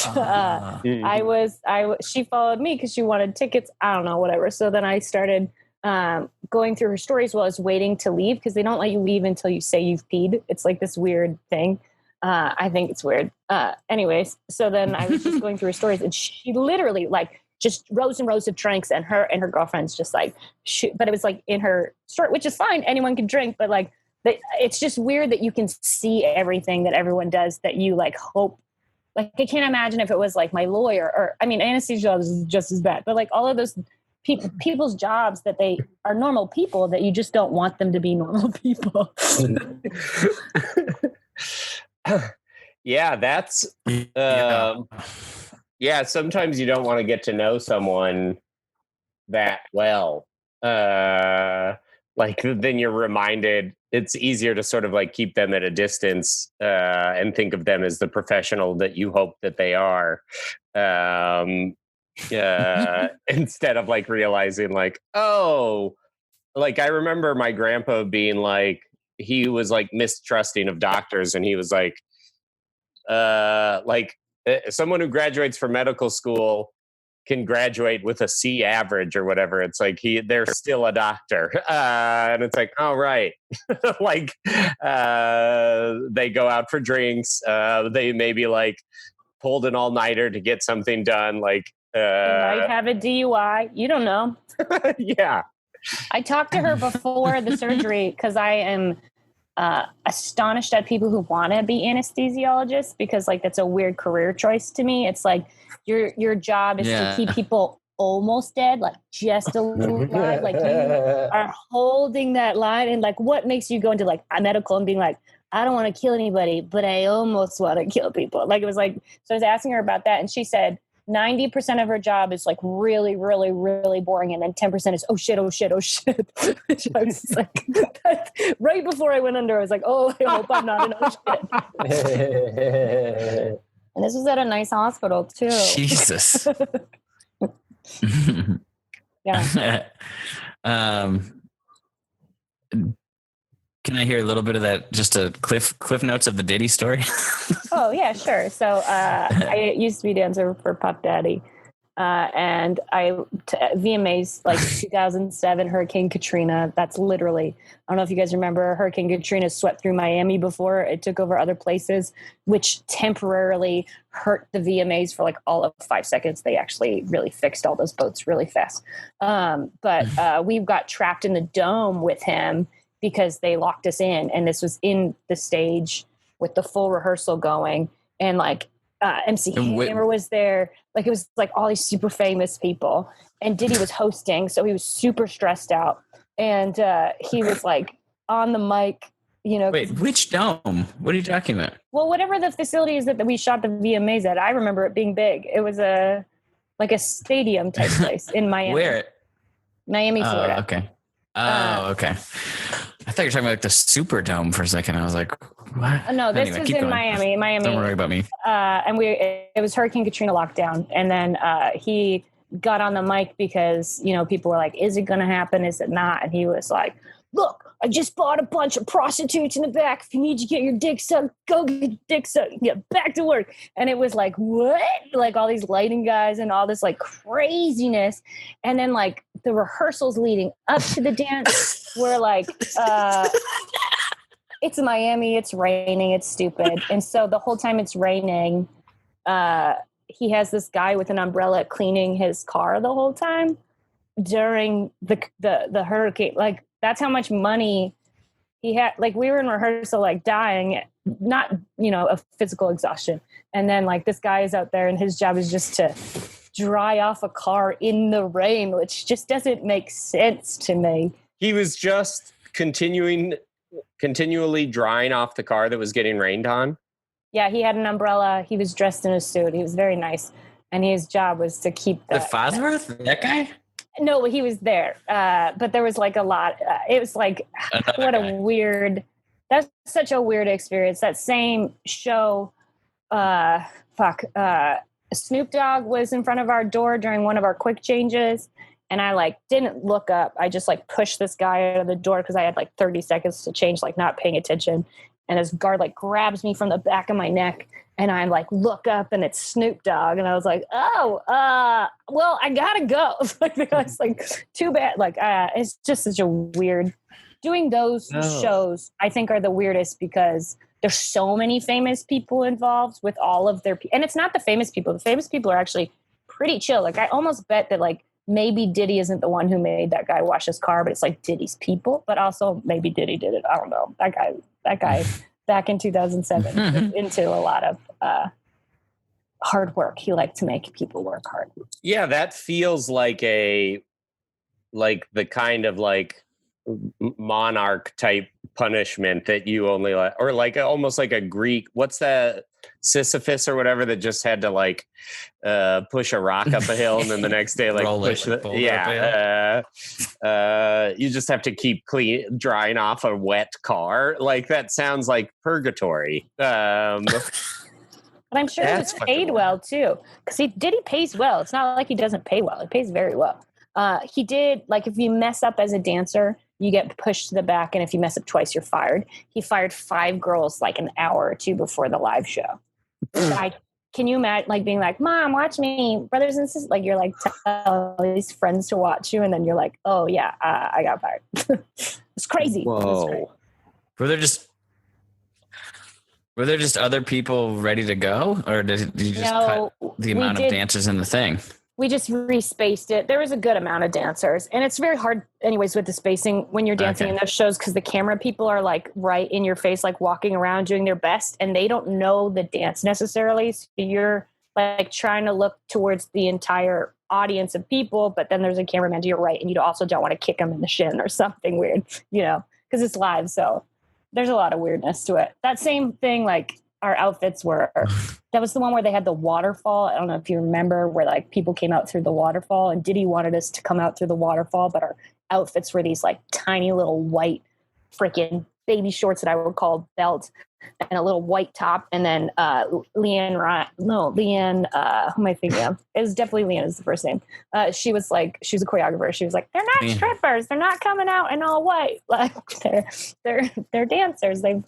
[SPEAKER 5] she followed me because she wanted tickets. I don't know, whatever. So then I started going through her stories while I was waiting to leave because they don't let you leave until you say you've peed. It's like this weird thing. I think it's weird. Anyways, so then I was just going through her stories and she literally just rows and rows of drinks and her girlfriend's just like, but it was like in her story, which is fine. Anyone can drink, but it's just weird that you can see everything that everyone does that you hope. I can't imagine if it was my lawyer or, anesthesiologist is just as bad, but all of those people's jobs that they are normal people that you just don't want them to be normal people.
[SPEAKER 3] Yeah, that's, sometimes you don't want to get to know someone that well. Then you're reminded it's easier to sort of keep them at a distance and think of them as the professional that you hope that they are. Instead of realizing I remember my grandpa being he was mistrusting of doctors, and he was someone who graduates from medical school can graduate with a C average or whatever. It's they're still a doctor. And it's oh, right. They go out for drinks. They maybe pulled an all-nighter to get something done. They
[SPEAKER 5] might have a DUI. You don't know.
[SPEAKER 3] Yeah.
[SPEAKER 5] I talked to her before the surgery because I am astonished at people who want to be anesthesiologists because that's a weird career choice to me. It's your job is to keep people almost dead, just a little alive. You are holding that line, and what makes you go into a medical and being I don't want to kill anybody, but I almost want to kill people. It was so I was asking her about that, and she said 90% of her job is really, really, really boring, and then 10% is oh shit. I was just right before I went under, I was oh, I hope I'm not an oh shit. And this was at a nice hospital too.
[SPEAKER 2] Jesus.
[SPEAKER 5] Yeah.
[SPEAKER 2] Can I hear a little bit of that? Just a cliff notes of the Diddy story.
[SPEAKER 5] Oh yeah, sure. So I used to be dancer for Puff Daddy, and VMAs 2007 Hurricane Katrina. That's literally, I don't know if you guys remember, Hurricane Katrina swept through Miami before it took over other places, which temporarily hurt the VMAs for all of 5 seconds. They actually really fixed all those boats really fast. But we got trapped in the dome with him because they locked us in, and this was in the stage with the full rehearsal going, and MC Hammer was there. It was all these super famous people, and Diddy was hosting, so he was super stressed out, and he was on the mic,
[SPEAKER 2] Wait, which dome? What are you talking about?
[SPEAKER 5] Well, whatever the facility is that we shot the VMAs at, I remember it being big. It was a stadium type place in Miami.
[SPEAKER 2] Where?
[SPEAKER 5] Miami, Florida.
[SPEAKER 2] Okay. Okay. I thought you were talking about the Superdome for a second. I was like, what?
[SPEAKER 5] No, this was in Miami.
[SPEAKER 2] Don't worry about me.
[SPEAKER 5] And it was Hurricane Katrina lockdown. And then he got on the mic because, people were is it going to happen? Is it not? And he was look, I just bought a bunch of prostitutes in the back. If you need to get your dick sucked, go get your dick sucked. Get back to work. And it was what? All these lighting guys and all this craziness. And then the rehearsals leading up to the dance were it's Miami, it's raining, it's stupid. And so the whole time it's raining, he has this guy with an umbrella cleaning his car the whole time during the hurricane. That's how much money he had. We were in rehearsal, dying, not, of physical exhaustion. And then this guy is out there and his job is just to dry off a car in the rain, which just doesn't make sense to me.
[SPEAKER 3] He was just continually drying off the car that was getting rained on.
[SPEAKER 5] Yeah, he had an umbrella. He was dressed in a suit. He was very nice. And his job was to keep
[SPEAKER 2] The Fosworth? That guy?
[SPEAKER 5] No, he was there. But there was like a lot. It was like, that's such a weird experience. That same show, Snoop Dogg was in front of our door during one of our quick changes. And I like didn't look up. I just like pushed this guy out of the door because I had like 30 seconds to change, like not paying attention. And this guard like grabs me from the back of my neck. And I'm like, look up, and it's Snoop Dogg. And I was like, well, I gotta go. Like, the guy's like, too bad. Like, it's just such a weird. Doing those shows, I think, are the weirdest because there's so many famous people involved with all of their. And it's not the famous people. The famous people are actually pretty chill. Like, I almost bet that like maybe Diddy isn't the one who made that guy wash his car, but it's like Diddy's people. But also maybe Diddy did it. I don't know. That guy. Back in 2007, into a lot of hard work. He liked to make people work hard.
[SPEAKER 3] Yeah, that feels like the kind of like monarch type punishment that you only like, or like almost like a Greek. What's that? Sisyphus or whatever that just had to like push a rock up a hill and then the next day like push you just have to keep drying off a wet car. Like that sounds like purgatory. But
[SPEAKER 5] I'm sure he was paid well too, because he pays well. It's not like he doesn't pay well. He pays very well. He did, like, if you mess up as a dancer, you get pushed to the back, and if you mess up twice, you're fired. He fired 5 girls like an hour or two before the live show. Can you imagine, like, being like, Mom, watch me, brothers and sisters? Like, you're like, tell these friends to watch you, and then you're like, oh yeah, I got fired. It's crazy.
[SPEAKER 3] Whoa.
[SPEAKER 2] Were there just other people ready to go, or did you just cut the amount of dancers in the thing?
[SPEAKER 5] We just respaced it. There was a good amount of dancers, and it's very hard anyways with the spacing when you're dancing in those shows, because the camera people are like right in your face, like walking around doing their best, and they don't know the dance necessarily. So you're like trying to look towards the entire audience of people, but then there's a cameraman to your right, and you also don't want to kick them in the shin or something weird, because it's live. So there's a lot of weirdness to it. That same thing, like, our outfits were, that was the one where they had the waterfall. I don't know if you remember, where like people came out through the waterfall, and Diddy wanted us to come out through the waterfall, but our outfits were these like tiny little white freaking baby shorts that I would call belt, and a little white top. And then Leanne, who am I thinking of? It was definitely Leanne is the first name. She was a choreographer. She was like, they're not strippers. They're not coming out in all white. Like they're dancers. They've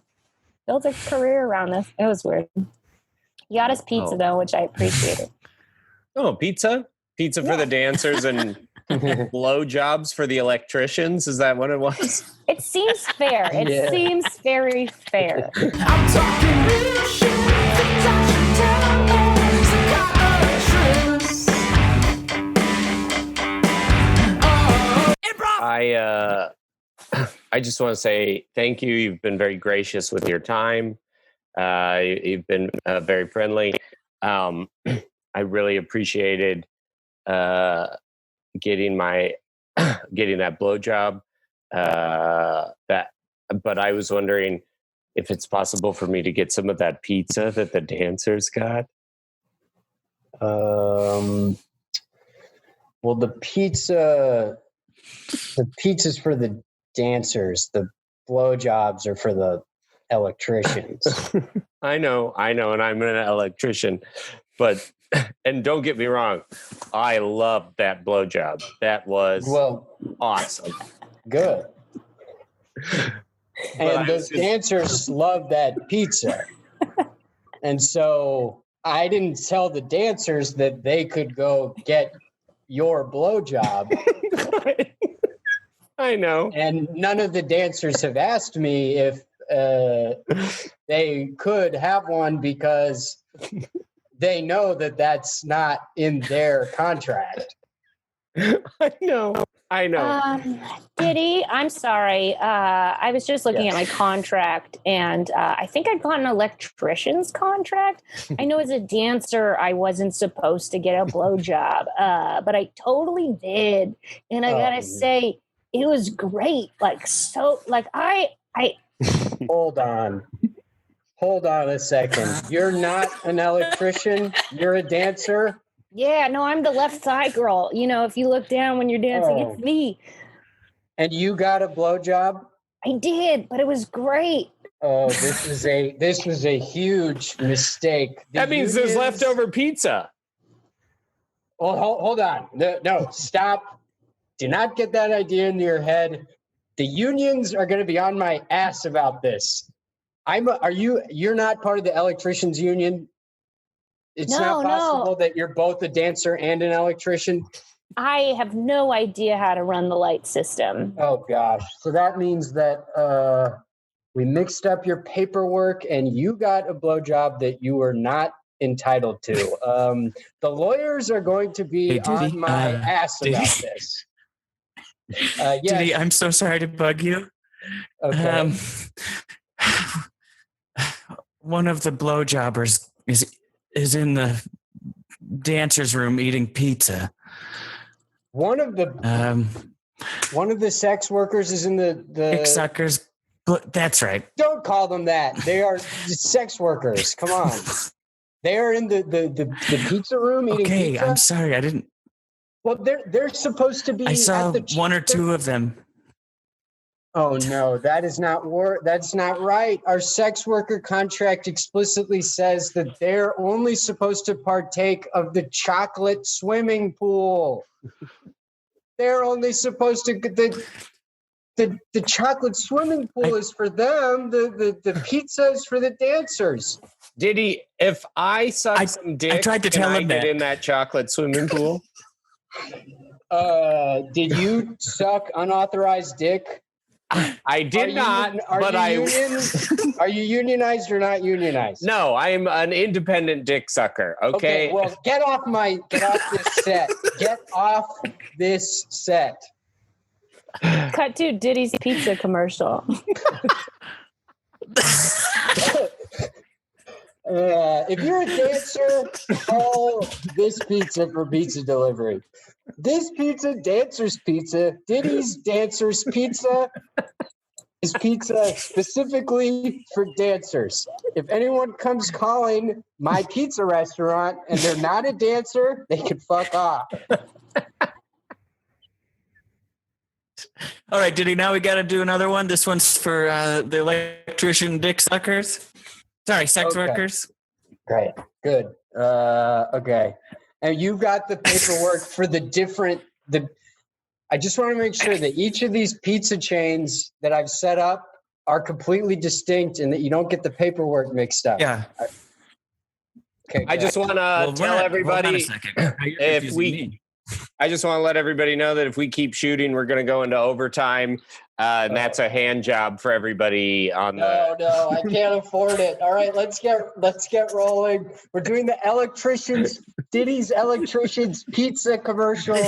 [SPEAKER 5] built a career around this. It was weird. He got us pizza though, which I appreciated.
[SPEAKER 3] Oh, pizza for the dancers and blow jobs for the electricians. Is that what it was?
[SPEAKER 5] It seems fair. It seems very fair.
[SPEAKER 1] I'm talking real shit. Improv.
[SPEAKER 3] I just want to say thank you. You've been very gracious with your time. You've been very friendly. I really appreciated getting that blowjob. But I was wondering if it's possible for me to get some of that pizza that the dancers got.
[SPEAKER 4] Well, the pizza's for the dancers. The blowjobs are for the electricians.
[SPEAKER 3] I know, and I'm an electrician, and don't get me wrong, I loved that blowjob. That was awesome.
[SPEAKER 4] Good. And those dancers love that pizza. And so I didn't tell the dancers that they could go get your blowjob.
[SPEAKER 3] I know.
[SPEAKER 4] And none of the dancers have asked me if they could have one, because they know that that's not in their contract.
[SPEAKER 3] I know.
[SPEAKER 5] Diddy, I'm sorry. I was just looking at my contract, and I think I got an electrician's contract. I know as a dancer, I wasn't supposed to get a blowjob, but I totally did, and I gotta say, it was great. I.
[SPEAKER 4] Hold on a second. You're not an electrician. You're a dancer.
[SPEAKER 5] Yeah, no, I'm the left side girl. You know, if you look down when you're dancing, it's me.
[SPEAKER 4] And you got a blowjob?
[SPEAKER 5] I did, but it was great.
[SPEAKER 4] Oh, this was a huge mistake.
[SPEAKER 3] That means there's leftover pizza.
[SPEAKER 4] Well, hold on. No, stop. Do not get that idea into your head. The unions are going to be on my ass about this. You're not part of the electricians union? It's not possible that you're both a dancer and an electrician?
[SPEAKER 5] I have no idea how to run the light system.
[SPEAKER 4] Oh, gosh. So that means that we mixed up your paperwork and you got a blowjob that you were not entitled to. The lawyers are going to be on my ass about this. Yes.
[SPEAKER 2] Diddy, I'm so sorry to bug you.
[SPEAKER 4] Okay.
[SPEAKER 2] One of the blowjobbers is in the dancer's room eating pizza.
[SPEAKER 4] One of the sex workers is in the
[SPEAKER 2] dick suckers. That's right.
[SPEAKER 4] Don't call them that. They are sex workers. Come on. They are in the pizza room eating pizza.
[SPEAKER 2] Okay, I'm sorry. I didn't.
[SPEAKER 4] Well, they're supposed to be.
[SPEAKER 2] I saw one or two of them.
[SPEAKER 4] Oh no, that's not right. Our sex worker contract explicitly says that they're only supposed to partake of the chocolate swimming pool. They're only supposed to the chocolate swimming pool is for them. The pizza is for the dancers.
[SPEAKER 3] Diddy, if I suck some dick,
[SPEAKER 2] I tried to tell him
[SPEAKER 3] get in that chocolate swimming pool?
[SPEAKER 4] Did you suck unauthorized dick?
[SPEAKER 3] I did not, but
[SPEAKER 4] Are you unionized or not unionized?
[SPEAKER 3] No, I'm an independent dick sucker. Okay.
[SPEAKER 4] Well, get off this set. Get off this set.
[SPEAKER 5] Cut to Diddy's pizza commercial.
[SPEAKER 4] If you're a dancer, call this pizza for pizza delivery. This pizza, Dancer's Pizza, Diddy's Dancer's Pizza is pizza specifically for dancers. If anyone comes calling my pizza restaurant and they're not a dancer, they can fuck off.
[SPEAKER 2] All right, Diddy, now we got to do another one. This one's for the electrician dick suckers. Sorry, sex workers.
[SPEAKER 4] Great. Good. Okay. And you got the paperwork for I just want to make sure that each of these pizza chains that I've set up are completely distinct and that you don't get the paperwork mixed up.
[SPEAKER 2] Yeah.
[SPEAKER 4] Okay.
[SPEAKER 3] I just want to tell everybody I just want to let everybody know that if we keep shooting, we're going to go into overtime. And that's a hand job for everybody on
[SPEAKER 4] No, I can't afford it. All right, let's get rolling. We're doing the Diddy's Electricians Pizza commercial.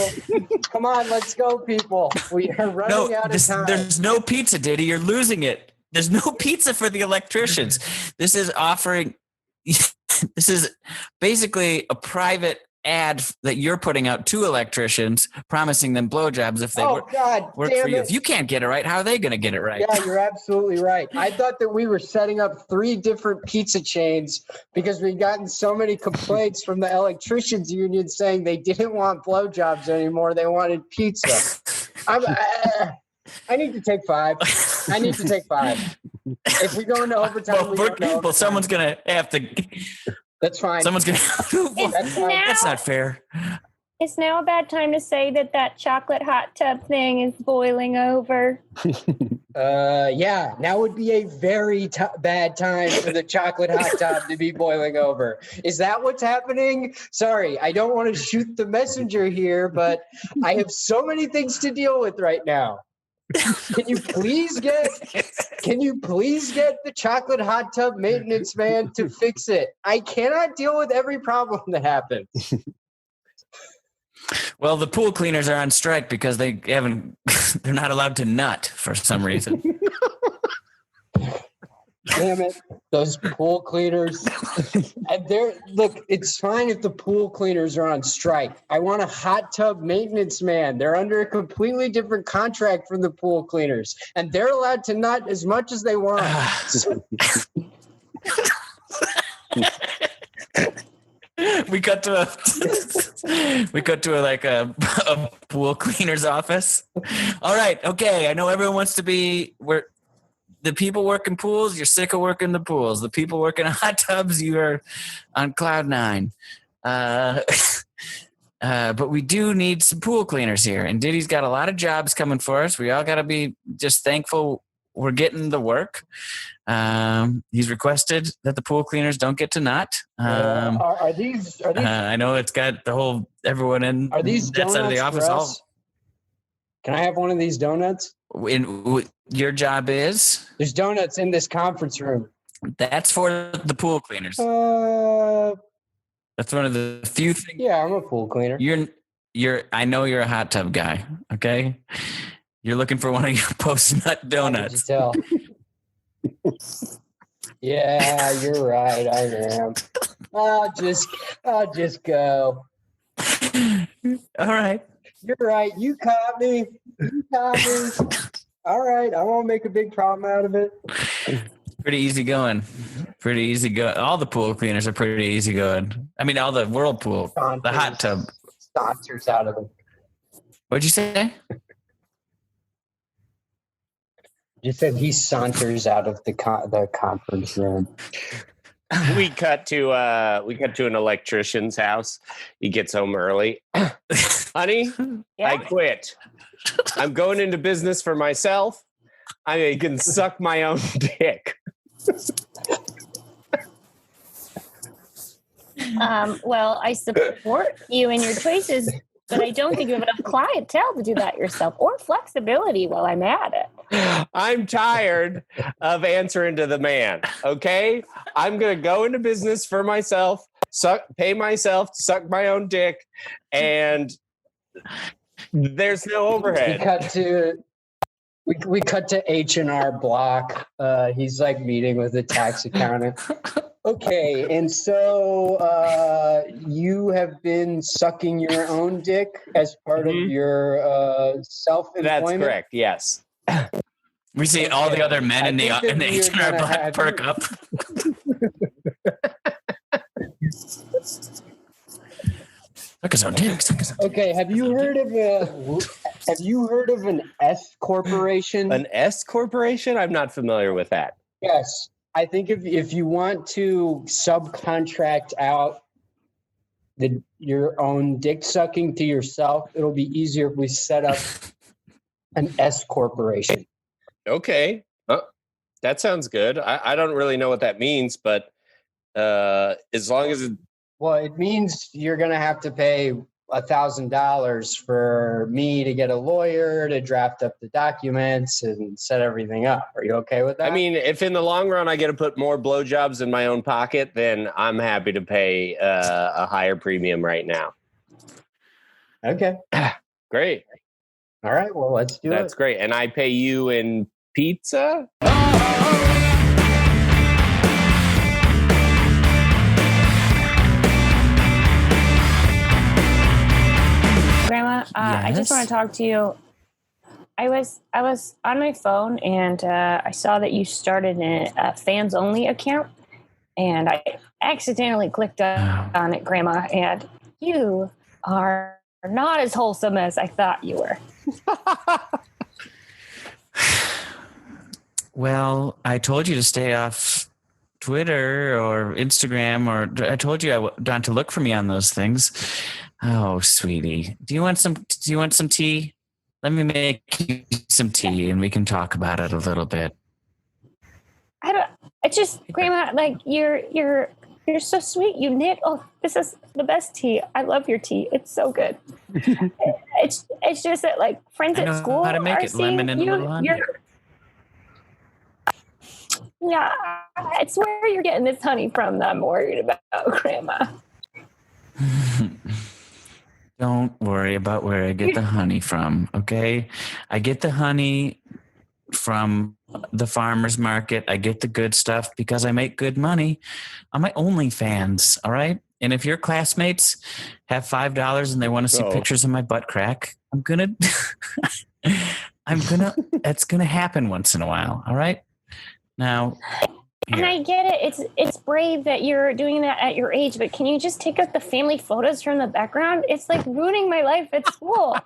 [SPEAKER 4] Come on, let's go, people. We are running out of time.
[SPEAKER 2] There's no pizza, Diddy. You're losing it. There's no pizza for the electricians. This is basically a private ad that you're putting out to electricians, promising them blowjobs if they work for you. If you can't get it right, how are they going to get it right?
[SPEAKER 4] Yeah, you're absolutely right. I thought that we were setting up 3 different pizza chains because we'd gotten so many complaints from the electricians union saying they didn't want blowjobs anymore. They wanted pizza. I need to take 5. If we go into overtime,
[SPEAKER 2] someone's going to have to.
[SPEAKER 4] That's fine.
[SPEAKER 2] Someone's going to. That's not fair.
[SPEAKER 5] It's now a bad time to say that chocolate hot tub thing is boiling over.
[SPEAKER 4] Yeah, now would be a very bad time for the chocolate hot tub to be boiling over. Is that what's happening? Sorry, I don't want to shoot the messenger here, but I have so many things to deal with right now. Can you please get the chocolate hot tub maintenance man to fix it? I cannot deal with every problem that happens.
[SPEAKER 2] Well, the pool cleaners are on strike because they haven't. They're not allowed to nut for some reason.
[SPEAKER 4] Damn it, those pool cleaners. And look, it's fine if the pool cleaners are on strike. I want a hot tub maintenance man. They're under a completely different contract from the pool cleaners, and they're allowed to nut as much as they want.
[SPEAKER 2] We cut to a pool cleaner's office. All right, okay. I know everyone wants to be the people working pools. You're sick of working the pools. The people working hot tubs, you are on cloud nine. But we do need some pool cleaners here, and Diddy's got a lot of jobs coming for us. We all got to be just thankful we're getting the work. He's requested that the pool cleaners don't get to nut.
[SPEAKER 4] Are these?
[SPEAKER 2] I know it's got the whole everyone in.
[SPEAKER 4] Are these
[SPEAKER 2] that side of the
[SPEAKER 4] donuts
[SPEAKER 2] office?
[SPEAKER 4] for us? Can I have one of these donuts?
[SPEAKER 2] Your job is?
[SPEAKER 4] There's donuts in this conference room.
[SPEAKER 2] That's for the pool cleaners. That's one of the few things.
[SPEAKER 4] Yeah, I'm a pool cleaner.
[SPEAKER 2] I know you're a hot tub guy. Okay, you're looking for one of your post-nut donuts.
[SPEAKER 4] How could you tell? Yeah, you're right. I am. I'll just go.
[SPEAKER 2] All right.
[SPEAKER 4] You're right. You caught me. All right. I won't make a big problem out of it.
[SPEAKER 2] Pretty easy going. All the pool cleaners are pretty easy going. I mean, all the whirlpool, the hot tub.
[SPEAKER 4] Saunters out of them.
[SPEAKER 2] What'd you say?
[SPEAKER 4] You said he saunters out of the conference room.
[SPEAKER 3] We cut to an electrician's house. He gets home early. Honey,
[SPEAKER 5] Yeah.
[SPEAKER 3] I quit. I'm going into business for myself. I can suck my own dick.
[SPEAKER 5] Well, I support you in your choices, but I don't think you have enough clientele to do that yourself, or flexibility while I'm at it.
[SPEAKER 3] I'm tired of answering to the man. Okay, I'm gonna go into business for myself, pay myself to suck my own dick, and there's no overhead.
[SPEAKER 4] We cut to H&R Block. He's like meeting with a tax accountant. Okay, and so you have been sucking your own dick as part of your self-employment?
[SPEAKER 3] That's correct. Yes.
[SPEAKER 2] We see all the other men in the H&R Block perk up. Suck his own dick.
[SPEAKER 4] Okay, have you heard of an S corporation?
[SPEAKER 3] An S corporation? I'm not familiar with that.
[SPEAKER 4] Yes. I think if you want to subcontract out your own dick sucking to yourself, it'll be easier if we set up an S corporation.
[SPEAKER 3] Okay. That sounds good. I don't really know what that means, but as long as
[SPEAKER 4] Well, it means you're going to have to pay $1,000 for me to get a lawyer to draft up the documents and set everything up. Are you okay with that?
[SPEAKER 3] I mean, if in the long run I get to put more blowjobs in my own pocket, then I'm happy to pay a higher premium right now.
[SPEAKER 4] Okay.
[SPEAKER 3] Great.
[SPEAKER 4] All right. Well, let's do it.
[SPEAKER 3] That's great. And I pay you in pizza?
[SPEAKER 5] Grandma, I just want to talk to you. I was on my phone and I saw that you started a fans only account, and I accidentally clicked on it, Grandma, and you are not as wholesome as I thought you were.
[SPEAKER 2] Well, I told you to stay off Twitter or Instagram, or I told you not to look for me on those things. Oh, sweetie, do you want some tea? Let me make you some tea and we can talk about it a little bit.
[SPEAKER 5] It's just, Grandma, like you're so sweet. You knit. Oh, this is the best tea. I love your tea. It's so good. It's just that, like, friends
[SPEAKER 2] I know
[SPEAKER 5] at school
[SPEAKER 2] how to make
[SPEAKER 5] are
[SPEAKER 2] it, lemon and a little honey.
[SPEAKER 5] Yeah, it's where you're getting this honey from that I'm worried about, Grandma.
[SPEAKER 2] Don't worry about where I get the honey from, okay? I get the honey from the farmer's market. I get the good stuff because I make good money on my OnlyFans, all right? And if your classmates have $5 and they want to see
[SPEAKER 3] Oh.
[SPEAKER 2] pictures of my butt crack, it's gonna happen once in a while, all right? Now,
[SPEAKER 5] And I get it. It's brave that you're doing that at your age, but can you just take out the family photos from the background? It's like ruining my life at school.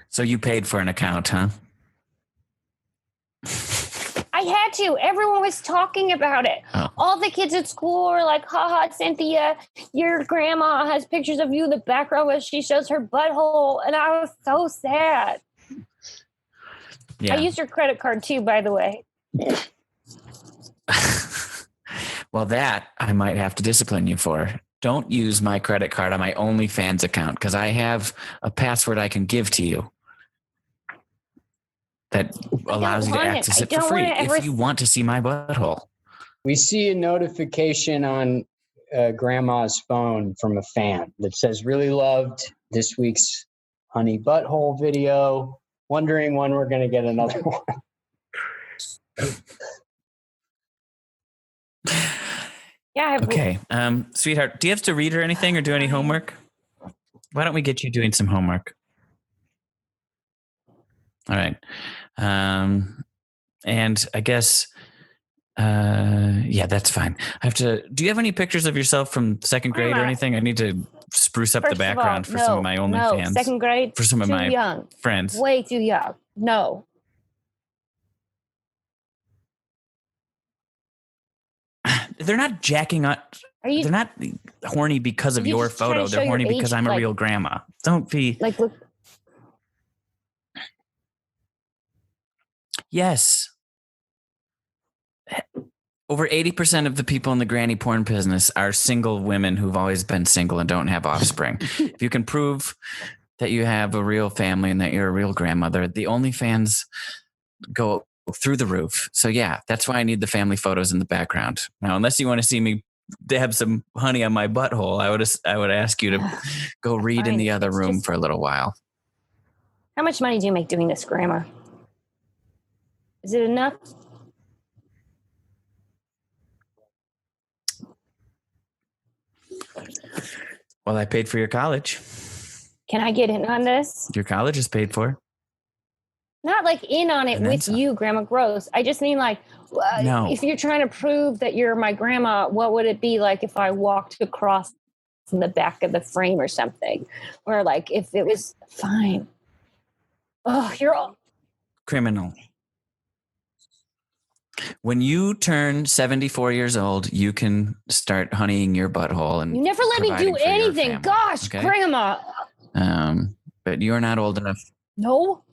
[SPEAKER 2] So you paid for an account, huh?
[SPEAKER 5] I had to. Everyone was talking about it.
[SPEAKER 2] Oh.
[SPEAKER 5] All the kids at school were like, haha, Cynthia, your grandma has pictures of you in the background where she shows her butthole. And I was so sad.
[SPEAKER 2] Yeah.
[SPEAKER 5] I used your credit card too, by the way.
[SPEAKER 2] Well, that I might have to discipline you for. Don't use my credit card on my OnlyFans account because I have a password I can give to you that allows you to access it for free if you want to see my butthole.
[SPEAKER 4] We see a notification on grandma's phone from a fan that says, really loved this week's honey butthole video. Wondering when we're going to get another one.
[SPEAKER 5] Yeah.
[SPEAKER 2] Okay. Sweetheart, do you have to read or anything or do any homework? Why don't we get you doing some homework? All right. And I guess, yeah, that's fine. Do you have any pictures of yourself from second grade or anything? I need to spruce up the background for some of my OnlyFans.
[SPEAKER 5] No, second grade,
[SPEAKER 2] for some of my
[SPEAKER 5] young.
[SPEAKER 2] Friends.
[SPEAKER 5] Way too young. No.
[SPEAKER 2] They're not jacking up. They're not horny because of your photo. They're horny because I'm a real grandma. Don't be
[SPEAKER 5] like, look.
[SPEAKER 2] Yes. Over 80% of the people in the granny porn business are single women who've always been single and don't have offspring. If you can prove that you have a real family and that you're a real grandmother, the OnlyFans go through the roof. So yeah, that's why I need the family photos in the background. Now, unless you want to see me have some honey on my butthole, I would ask you to go read in the other room for a little while.
[SPEAKER 5] How much money do you make doing this, Grandma? Is it enough?
[SPEAKER 2] Well, I paid for your college.
[SPEAKER 5] Can I get in on this?
[SPEAKER 2] Your college is paid for.
[SPEAKER 5] Not like in on it with you, Grandma Gross. I just mean like,
[SPEAKER 2] no.
[SPEAKER 5] If you're trying to prove that you're my grandma, what would it be like if I walked across in the back of the frame or something? Or like if it was fine. Oh, you're all
[SPEAKER 2] criminal. When you turn 74 years old, you can start honeying your butthole. And
[SPEAKER 5] you never let me do anything. Gosh, okay? Grandma.
[SPEAKER 2] But you're not old enough.
[SPEAKER 5] No.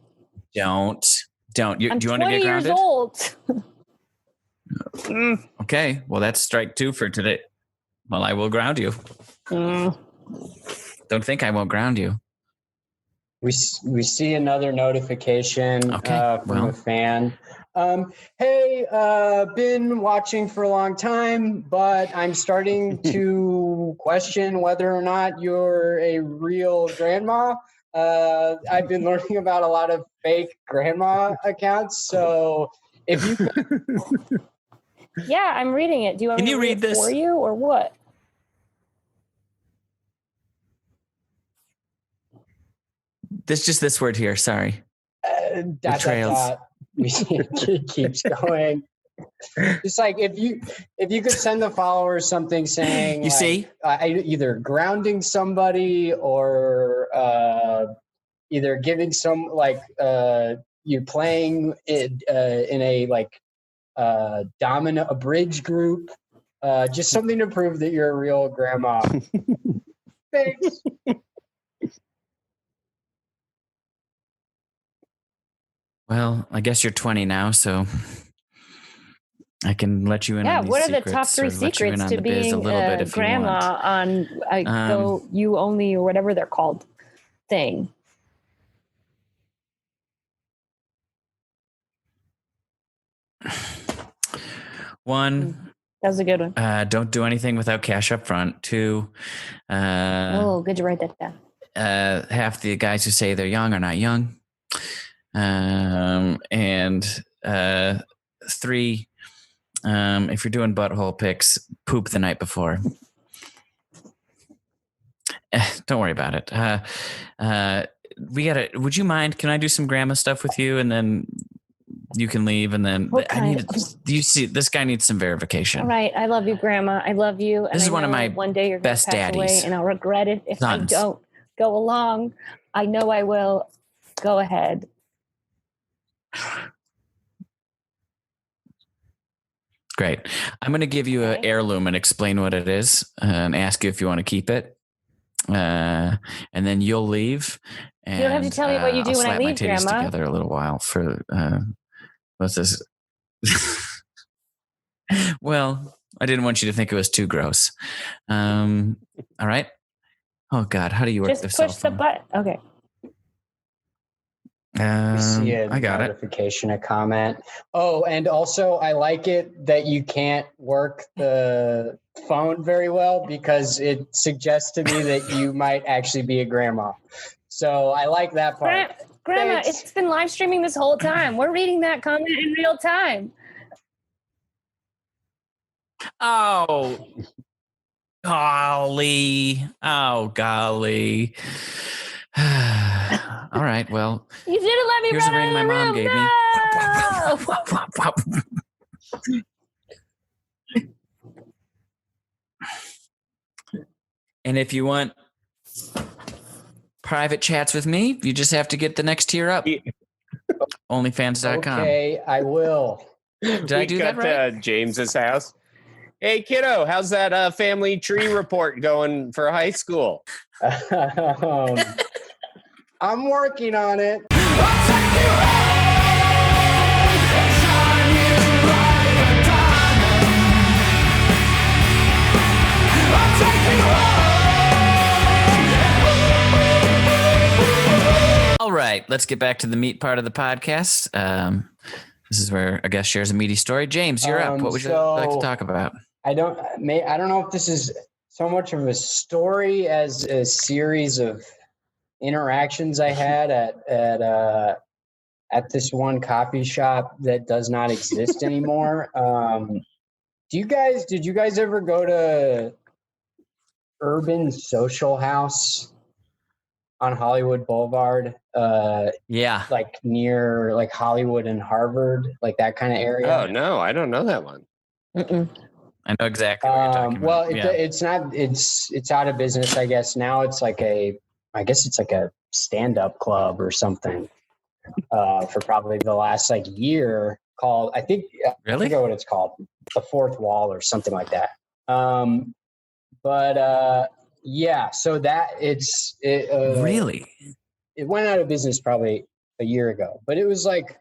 [SPEAKER 2] Don't. Do you want to get grounded?
[SPEAKER 5] 20 years old.
[SPEAKER 2] Okay. Well, that's strike 2 for today. Well, I will ground you. Don't think I won't ground you.
[SPEAKER 4] We see another notification from a fan. Hey, been watching for a long time, but I'm starting to question whether or not you're a real grandma. I've been learning about a lot of fake grandma accounts. So if you could...
[SPEAKER 5] Yeah, I'm reading it. Do you want me to read this for you or what?
[SPEAKER 2] This word here. Sorry.
[SPEAKER 4] Trails. It keeps going. It's like if you could send the followers something saying
[SPEAKER 2] you see
[SPEAKER 4] either grounding somebody or either giving some you playing it in a a bridge group, just something to prove that you're a real grandma. Thanks.
[SPEAKER 2] Well, I guess you're 20 now, so I can let you in.
[SPEAKER 5] Yeah,
[SPEAKER 2] on these
[SPEAKER 5] what are the
[SPEAKER 2] secrets,
[SPEAKER 5] top 3 secrets to being a grandma on Go You Only or whatever they're called thing?
[SPEAKER 2] One,
[SPEAKER 5] That was a good one.
[SPEAKER 2] Don't do anything without cash up front. 2,
[SPEAKER 5] Good to write that down.
[SPEAKER 2] half the guys who say they're young are not young. And 3, if you're doing butthole pics, poop the night before. Don't worry about it. Would you mind? Can I do some grandma stuff with you, and then you can leave, and then you see this guy needs some verification.
[SPEAKER 5] All right, I love you, Grandma. I love you. And
[SPEAKER 2] This is
[SPEAKER 5] I
[SPEAKER 2] one of
[SPEAKER 5] know
[SPEAKER 2] my
[SPEAKER 5] one day you're
[SPEAKER 2] best
[SPEAKER 5] gonna pass away,
[SPEAKER 2] daddies.
[SPEAKER 5] and I'll regret it if
[SPEAKER 2] Sons.
[SPEAKER 5] I don't go along. I know I will. Go ahead.
[SPEAKER 2] Great. I'm going to give you an heirloom and explain what it is, and ask you if you want to keep it. And then you'll leave. And,
[SPEAKER 5] You don't have to tell me what you do
[SPEAKER 2] I'll
[SPEAKER 5] when I
[SPEAKER 2] slap my
[SPEAKER 5] leave,
[SPEAKER 2] titties
[SPEAKER 5] Grandma.
[SPEAKER 2] together a little while for what's this? Well, I didn't want you to think it was too gross. All right. Oh God, how do you work
[SPEAKER 5] Just
[SPEAKER 2] the cell
[SPEAKER 5] push the
[SPEAKER 2] phone?
[SPEAKER 5] button. Okay.
[SPEAKER 4] See a
[SPEAKER 2] I got it.
[SPEAKER 4] notification, a comment. Oh, and also I like it that you can't work the phone very well because it suggests to me that you might actually be a grandma. So I like that part.
[SPEAKER 5] Grandma,
[SPEAKER 4] Thanks.
[SPEAKER 5] it's been live streaming this whole time. We're reading that comment in real time.
[SPEAKER 2] Oh, golly. Oh, golly. All right. Well,
[SPEAKER 5] You didn't let me
[SPEAKER 2] here's
[SPEAKER 5] run
[SPEAKER 2] the ring
[SPEAKER 5] out
[SPEAKER 2] my
[SPEAKER 5] of the
[SPEAKER 2] mom
[SPEAKER 5] room.
[SPEAKER 2] gave
[SPEAKER 5] No!
[SPEAKER 2] me. And if you want private chats with me, you just have to get the next tier up. Onlyfans.com.
[SPEAKER 4] Okay, I will.
[SPEAKER 2] Did I do that right?
[SPEAKER 3] To James's house. Hey, kiddo, how's that family tree report going for high school?
[SPEAKER 4] I'm working on it.
[SPEAKER 2] All right, let's get back to the meat part of the podcast. This is where a guest shares a meaty story. James, you're up. What would you like to talk about?
[SPEAKER 4] I don't know if this is so much of a story as a series of interactions I had at this one coffee shop that does not exist anymore. Did you guys ever go to Urban Social House on Hollywood Boulevard?
[SPEAKER 2] Yeah.
[SPEAKER 4] Like near like Hollywood and Harvard, like that kind of area.
[SPEAKER 3] Oh no, I don't know that one.
[SPEAKER 5] Mm-mm.
[SPEAKER 2] I know exactly what you're talking about.
[SPEAKER 4] Well, it's not. It's out of business, I guess. Now it's like a stand-up club or something. For probably the last like year, called I forget what it's called, the Fourth Wall or something like that. Yeah. So that
[SPEAKER 2] really,
[SPEAKER 4] it went out of business probably a year ago, but it was like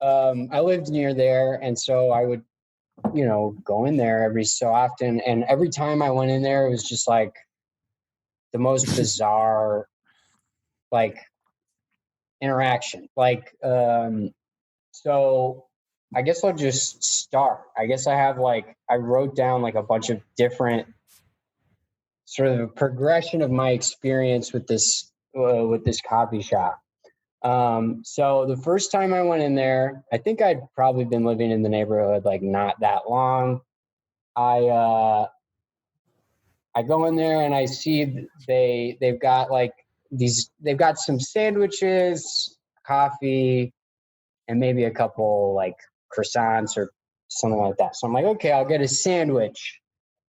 [SPEAKER 4] I lived near there, and so I would go in there every so often, and every time I went in there it was just like the most bizarre like interaction. Like so I guess I'll just start. I guess I wrote down like a bunch of different sort of a progression of my experience with this coffee shop. So the first time I went in there, I think I'd probably been living in the neighborhood like not that long. I go in there and I see they've got some sandwiches, coffee, and maybe a couple like croissants or something like that. So I'm like, okay, I'll get a sandwich.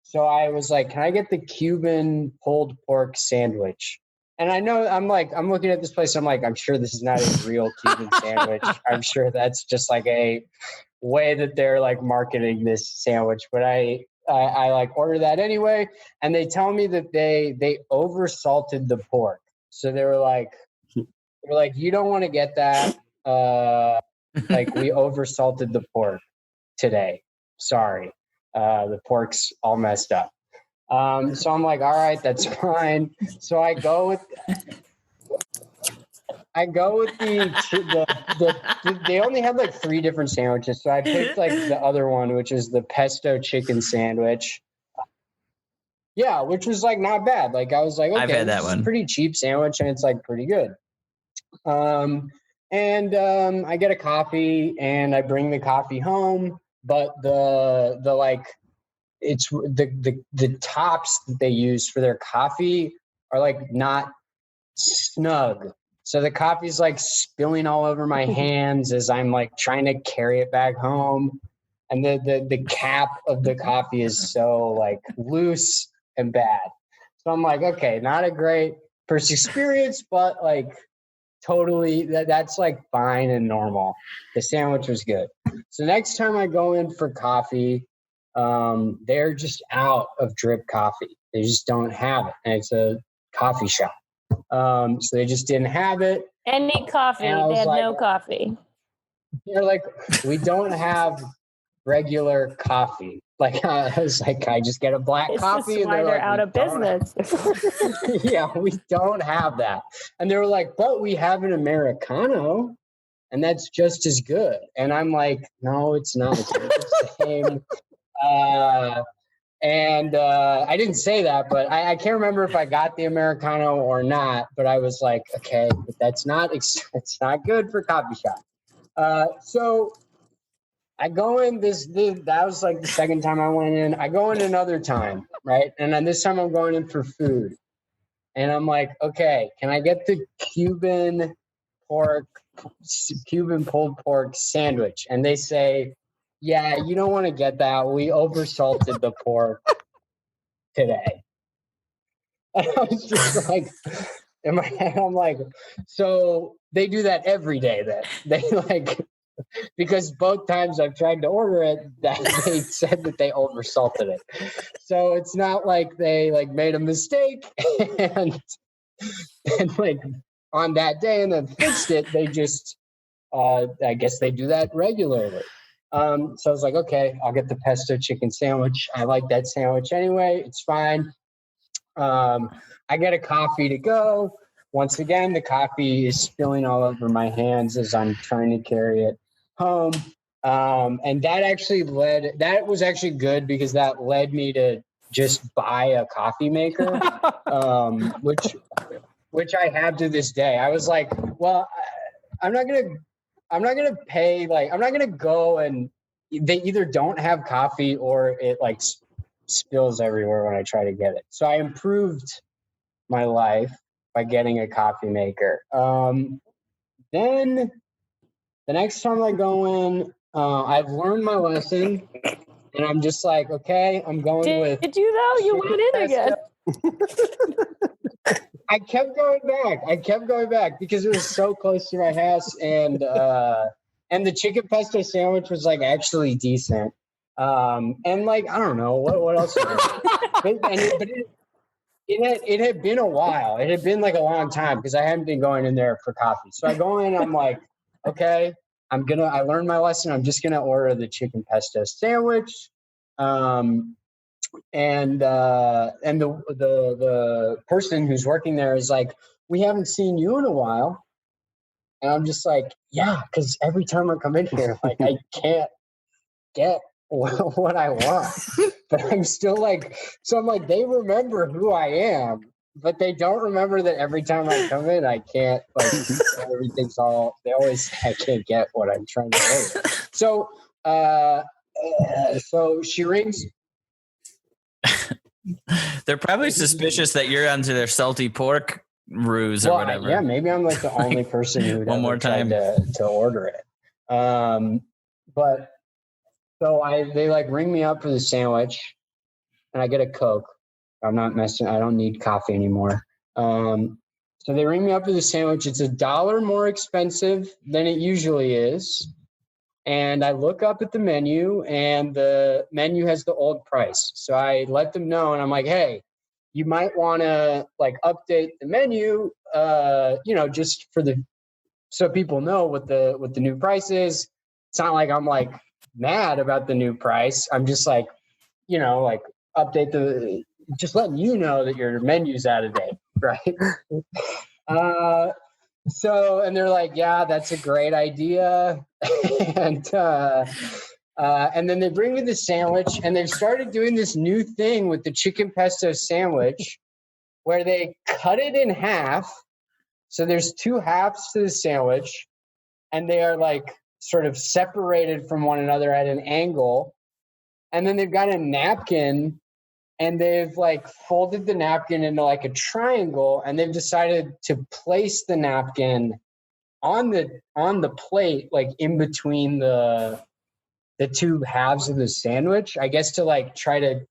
[SPEAKER 4] So I was like, can I get the Cuban pulled pork sandwich? And I know I'm looking at this place. I'm like, I'm sure this is not a real Cuban sandwich. I'm sure that's just like a way that they're like marketing this sandwich. But I like order that anyway. And they tell me that they oversalted the pork. So they were like, you don't want to get that. Like we oversalted the pork today. Sorry. The pork's all messed up. So I'm like, all right, that's fine. So I go with I go with they only had like 3 different sandwiches. So I picked like the other one, which is the pesto chicken sandwich. Yeah, which was like not bad. Like I was like, okay,
[SPEAKER 2] I've had that
[SPEAKER 4] this is a
[SPEAKER 2] one.
[SPEAKER 4] pretty cheap sandwich and it's like pretty good. I get a coffee and I bring the coffee home, but the like it's the tops that they use for their coffee are like not snug. So the coffee's like spilling all over my hands as I'm like trying to carry it back home. And the cap of the coffee is so like loose and bad. So I'm like, okay, not a great first experience, but like totally that's like fine and normal. The sandwich was good. So next time I go in for coffee, they're just out of drip coffee. They just don't have it. And it's a coffee shop. So they just didn't have it.
[SPEAKER 5] Any coffee.
[SPEAKER 4] And I
[SPEAKER 5] They
[SPEAKER 4] was
[SPEAKER 5] had
[SPEAKER 4] like-
[SPEAKER 5] no coffee.
[SPEAKER 4] They're like, we don't have regular coffee. Like I was like, I just get a black
[SPEAKER 5] It's
[SPEAKER 4] coffee.
[SPEAKER 5] just why they're out of business.
[SPEAKER 4] Yeah, we don't have that. And they were like, but we have an Americano, and that's just as good. And I'm like, no, it's not. It's not the same. I didn't say that, but I can't remember if I got the Americano or not. But I was like, okay, but it's not good for coffee shop. So I go in that was like the second time I went in. I go in another time, right? And then this time I'm going in for food. And I'm like, okay, can I get the Cuban pulled pork sandwich? And they say, yeah, you don't want to get that. We oversalted the pork today. And I was just like, in my head, I'm like, so they do that every day then. They like, because both times I've tried to order it, that they said that they oversalted it. So it's not like they like made a mistake and like on that day and then fixed it. They just, I guess they do that regularly. So I was like, okay, I'll get the pesto chicken sandwich. I like that sandwich anyway. It's fine. I get a coffee to go. Once again, the coffee is spilling all over my hands as I'm trying to carry it home. And that was actually good because that led me to just buy a coffee maker, which I have to this day. I was like, well, I'm not gonna pay, like, I'm not gonna go, and they either don't have coffee or it like spills everywhere when I try to get it. So I improved my life by getting a coffee maker. Then the next time I go in, I've learned my lesson, and I'm just like, okay, I'm going with.
[SPEAKER 5] Did you though? You went in again.
[SPEAKER 4] I kept going back because it was so close to my house, and the chicken pesto sandwich was like actually decent. And like I don't know what else. It had been a while. It had been like a long time because I hadn't been going in there for coffee. So I go in, I'm like, okay, I learned my lesson. I'm just gonna order the chicken pesto sandwich. And the person who's working there is like, we haven't seen you in a while. And I'm just like, yeah, because every time I come in here, like I can't get what I want. But I'm still like, so I'm like, they remember who I am, but they don't remember that every time I come in, I can't, like, everything's all, they always say I can't get what I'm trying to order. So, so she rings.
[SPEAKER 2] They're probably suspicious that you're onto their salty pork ruse or whatever.
[SPEAKER 4] Yeah, maybe I'm like the only person who
[SPEAKER 2] One more time
[SPEAKER 4] to order it. But so they like ring me up for the sandwich, and I get a Coke. I'm not messing. I don't need coffee anymore. So they ring me up for the sandwich. It's $1 more expensive than it usually is. And I look up at the menu, and the menu has the old price. So I let them know, and I'm like, hey, you might want to like update the menu, just so people know what the new price is. It's not like I'm like mad about the new price. I'm just like, like just letting you know that your menu's out of date, right? and they're like, yeah, that's a great idea. and then they bring me the sandwich, and they've started doing this new thing with the chicken pesto sandwich where they cut it in half. So there's two halves to the sandwich, and they are like sort of separated from one another at an angle. And then they've got a napkin, and they've like folded the napkin into like a triangle, and they've decided to place the napkin on the plate, like in between the two halves of the sandwich, I guess, to like try to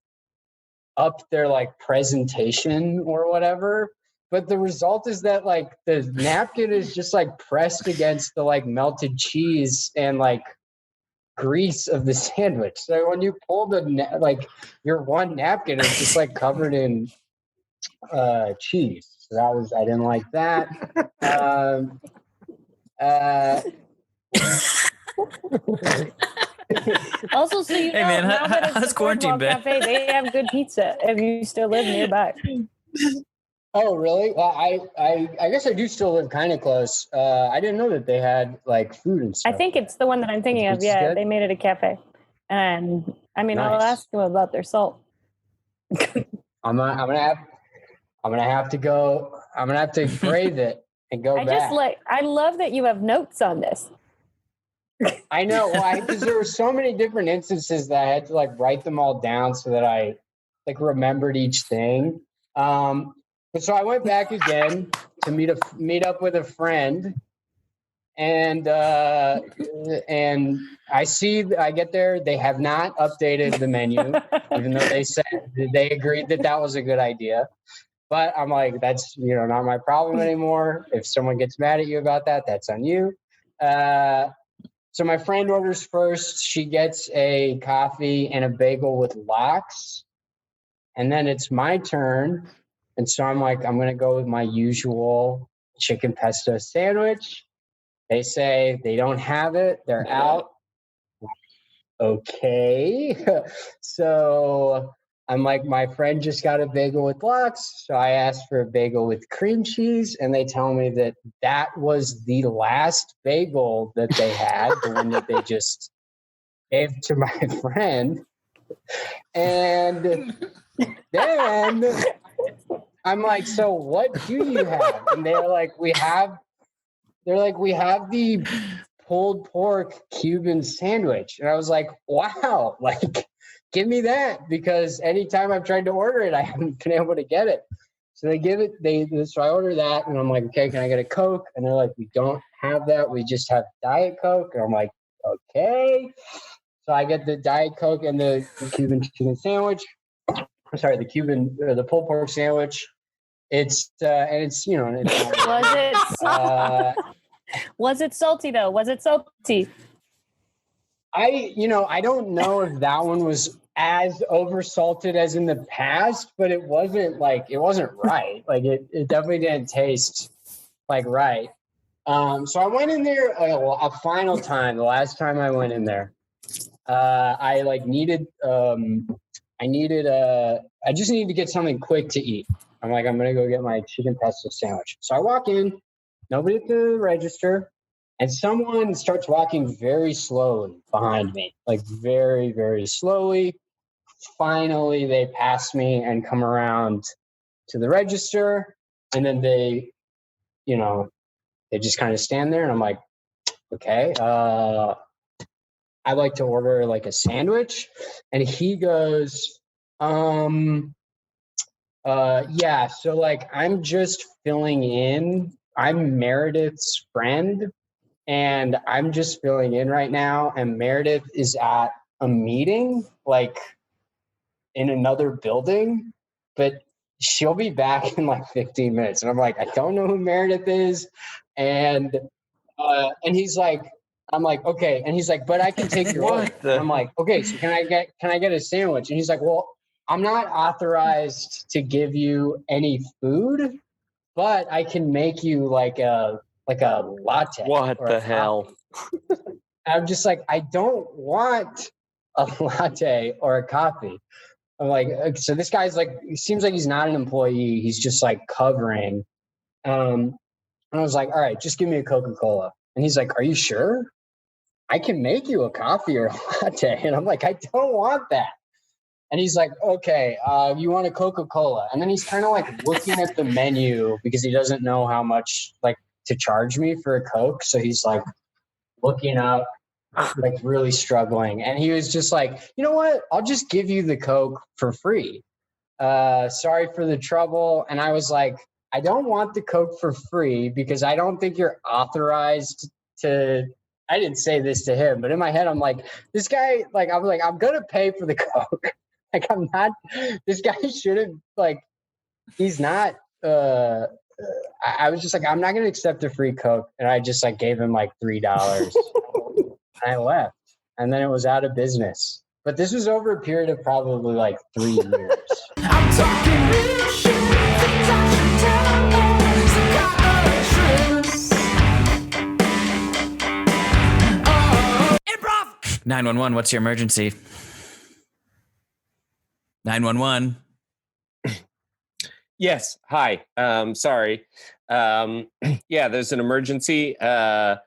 [SPEAKER 4] up their like presentation or whatever. But the result is that like the napkin is just like pressed against the like melted cheese and like grease of the sandwich. So when you pull like your one napkin is just like covered in cheese. So I didn't like that.
[SPEAKER 5] Also, so you know,
[SPEAKER 2] Hey, man,
[SPEAKER 5] now that it's
[SPEAKER 2] how's
[SPEAKER 5] the
[SPEAKER 2] quarantine
[SPEAKER 5] Boardwalk
[SPEAKER 2] been?
[SPEAKER 5] Cafe, they have good pizza if you still live nearby.
[SPEAKER 4] Oh, really? Well, I guess I do still live kind of close. I didn't know that they had like food and
[SPEAKER 5] I
[SPEAKER 4] stuff.
[SPEAKER 5] think it's the one that I'm thinking of.
[SPEAKER 4] Pizza's
[SPEAKER 5] Yeah,
[SPEAKER 4] good?
[SPEAKER 5] they made it a cafe. And I mean, I'll
[SPEAKER 4] Nice.
[SPEAKER 5] ask them about their salt.
[SPEAKER 4] I'm gonna have to go. I'm gonna have to brave it and go back.
[SPEAKER 5] I love that you have notes on this.
[SPEAKER 4] I know, because there were so many different instances that I had to like write them all down so that I like remembered each thing. But so I went back again to meet up with a friend, and I get there. They have not updated the menu, even though they said they agreed that was a good idea. But I'm like, that's not my problem anymore. If someone gets mad at you about that, that's on you. So my friend orders first. She gets a coffee and a bagel with lox. And then it's my turn. And so I'm like, I'm going to go with my usual chicken pesto sandwich. They say they don't have it. They're out. Okay. So I'm like, my friend just got a bagel with lox. So I asked for a bagel with cream cheese. And they tell me that was the last bagel that they had, the one that they just gave to my friend. And then I'm like, so what do you have? And they're like, we have the pulled pork Cuban sandwich. And I was like, wow, like, give me that, because anytime I've tried to order it, I haven't been able to get it. So so I order that, and I'm like, okay, can I get a Coke? And they're like, we don't have that. We just have Diet Coke. And I'm like, okay. So I get the Diet Coke and the Cuban chicken sandwich. I'm sorry, the pulled pork sandwich. It's it's
[SPEAKER 5] Was it salty though? Was it salty?
[SPEAKER 4] I don't know if that one was as oversalted as in the past, but it wasn't right. Like it definitely didn't taste like right. So I went in there a final time. The last time I went in there, I just needed to get something quick to eat. I'm like, I'm gonna go get my chicken pesto sandwich. So I walk in, nobody at the register, and someone starts walking very slowly behind me, like very, very slowly. Finally, they pass me and come around to the register, and then they just kind of stand there, and I'm like, okay, I'd like to order like a sandwich. And he goes, yeah, so like I'm just filling in. I'm Meredith's friend, and I'm just filling in right now. And Meredith is at a meeting, like in another building, but she'll be back in like 15 minutes. And I'm like, I don't know who Meredith is. And he's like, I'm like, okay. And he's like, but I can take your order. I'm like, okay, so can I get a sandwich? And he's like, well, I'm not authorized to give you any food, but I can make you like a latte.
[SPEAKER 1] What the hell?
[SPEAKER 4] I'm just like, I don't want a latte or a coffee. I'm like, so this guy's like, it seems like he's not an employee. He's just like covering. And I was like, all right, just give me a Coca-Cola. And he's like, are you sure? I can make you a coffee or a latte. And I'm like, I don't want that. And he's like, okay, you want a Coca-Cola? And then he's kind of like looking at the menu because he doesn't know how much like to charge me for a Coke. So he's like looking up, like really struggling. And he was just like, you know what? I'll just give you the Coke for free. Sorry for the trouble. And I was like, I don't want the Coke for free because I don't think you're authorized to. I didn't say this to him, but in my head, I'm like, this guy, like, I'm like, I'm going to pay for the Coke. Like, I'm not, this guy shouldn't, like, he's not, I was just like, I'm not going to accept a free Coke. And I just like gave him like $3 and I left. And then it was out of business. But this was over a period of probably like 3 years.
[SPEAKER 1] I'm talking real shit. Improv.
[SPEAKER 2] 911, what's your emergency? 911.
[SPEAKER 3] Yes. Hi. Sorry. Yeah, there's an emergency. I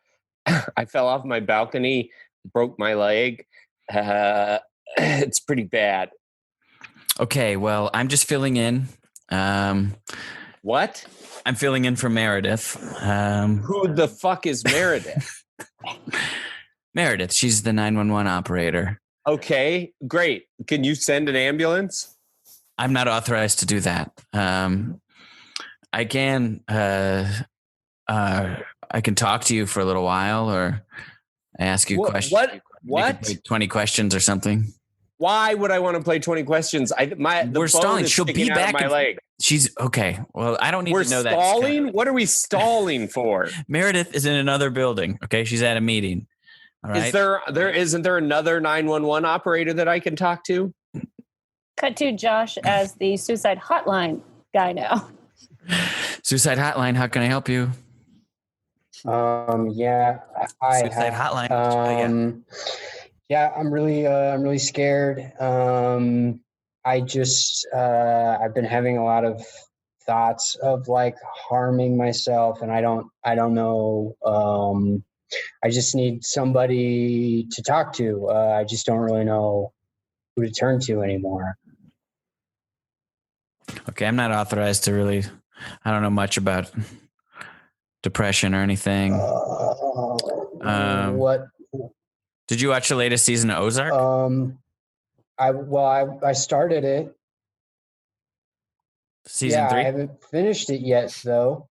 [SPEAKER 3] fell off my balcony, broke my leg. It's pretty bad.
[SPEAKER 2] Okay, well, I'm just filling in.
[SPEAKER 3] What?
[SPEAKER 2] I'm filling in for Meredith.
[SPEAKER 3] Who the fuck is Meredith?
[SPEAKER 2] Meredith, she's the 911 operator.
[SPEAKER 3] Okay, great. Can you send an ambulance?
[SPEAKER 2] I'm not authorized to do that. I can talk to you for a little while, or ask you questions.
[SPEAKER 3] What?
[SPEAKER 2] 20 questions or something.
[SPEAKER 3] Why would I want to play 20 questions?
[SPEAKER 2] We're stalling. She'll be back.
[SPEAKER 3] My leg.
[SPEAKER 2] She's okay. Well, I don't need
[SPEAKER 3] We're
[SPEAKER 2] to know that.
[SPEAKER 3] Stalling? What are we stalling for?
[SPEAKER 2] Meredith is in another building. Okay, she's at a meeting. All right.
[SPEAKER 3] Isn't there another 911 operator that I can talk to?
[SPEAKER 5] Cut to Josh as the suicide hotline guy now.
[SPEAKER 2] Suicide hotline. How can I help you?
[SPEAKER 4] Yeah,
[SPEAKER 2] Suicide hotline.
[SPEAKER 4] Yeah, I'm really scared. I've been having a lot of thoughts of like harming myself, and I don't know. I just need somebody to talk to. I just don't really know who to turn to anymore.
[SPEAKER 2] Okay, I'm not authorized to really. I don't know much about depression or anything.
[SPEAKER 4] What?
[SPEAKER 2] Did you watch the latest season of Ozark?
[SPEAKER 4] I started it.
[SPEAKER 2] Season 3?
[SPEAKER 4] I haven't finished it yet, though.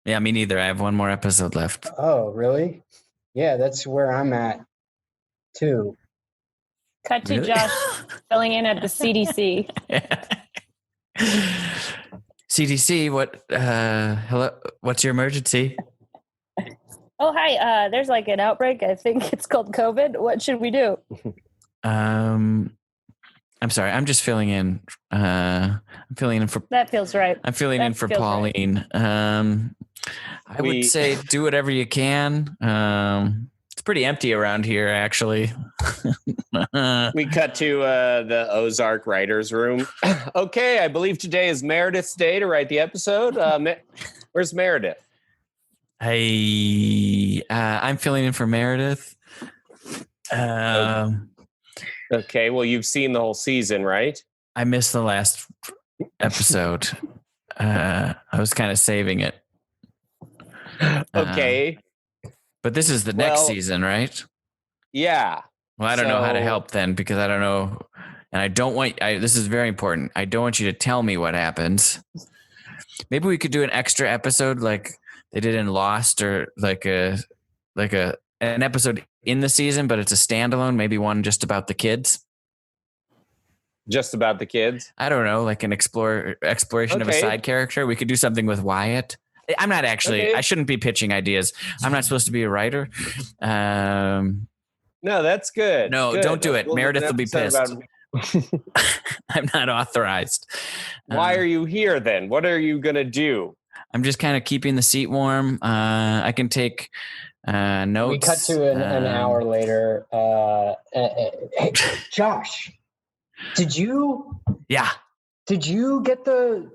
[SPEAKER 2] Yeah, me neither. I have one more episode left.
[SPEAKER 4] Oh, really? Yeah, that's where I'm at, too.
[SPEAKER 5] Cut to
[SPEAKER 2] Really?
[SPEAKER 5] Josh filling in at the CDC.
[SPEAKER 2] CDC, what? Hello, what's your emergency?
[SPEAKER 5] Oh, hi. There's like an outbreak. I think it's called COVID. What should we do?
[SPEAKER 2] I'm sorry. I'm just filling in. I'm filling in for.
[SPEAKER 5] That feels right.
[SPEAKER 2] I'm filling in for
[SPEAKER 5] feels
[SPEAKER 2] Pauline. I would say do whatever you can. It's pretty empty around here, actually.
[SPEAKER 3] We cut to the Ozark writers' room. Okay, I believe today is Meredith's day to write the episode. Where's Meredith?
[SPEAKER 2] Hey, I'm filling in for Meredith.
[SPEAKER 3] Okay, well, you've seen the whole season, right?
[SPEAKER 2] I missed the last episode. I was kind of saving it.
[SPEAKER 3] Okay.
[SPEAKER 2] But this is the next season, right?
[SPEAKER 3] Yeah.
[SPEAKER 2] Well, I don't know how to help then, because I don't know. And I don't want, this is very important. I don't want you to tell me what happens. Maybe we could do an extra episode like they did in Lost, or like an episode in the season, but it's a standalone, maybe one just about the kids.
[SPEAKER 3] Just about the kids?
[SPEAKER 2] I don't know, like an exploration of a side character. We could do something with Wyatt. I'm not actually, I shouldn't be pitching ideas. I'm not supposed to be a writer.
[SPEAKER 3] No, that's good.
[SPEAKER 2] No,
[SPEAKER 3] good.
[SPEAKER 2] Don't do it. Meredith will be pissed. I'm not authorized.
[SPEAKER 3] Why are you here then? What are you going to do?
[SPEAKER 2] I'm just kind of keeping the seat warm. I can take notes.
[SPEAKER 4] We cut to an hour later. Hey, Josh, did you
[SPEAKER 2] Yeah.
[SPEAKER 4] get the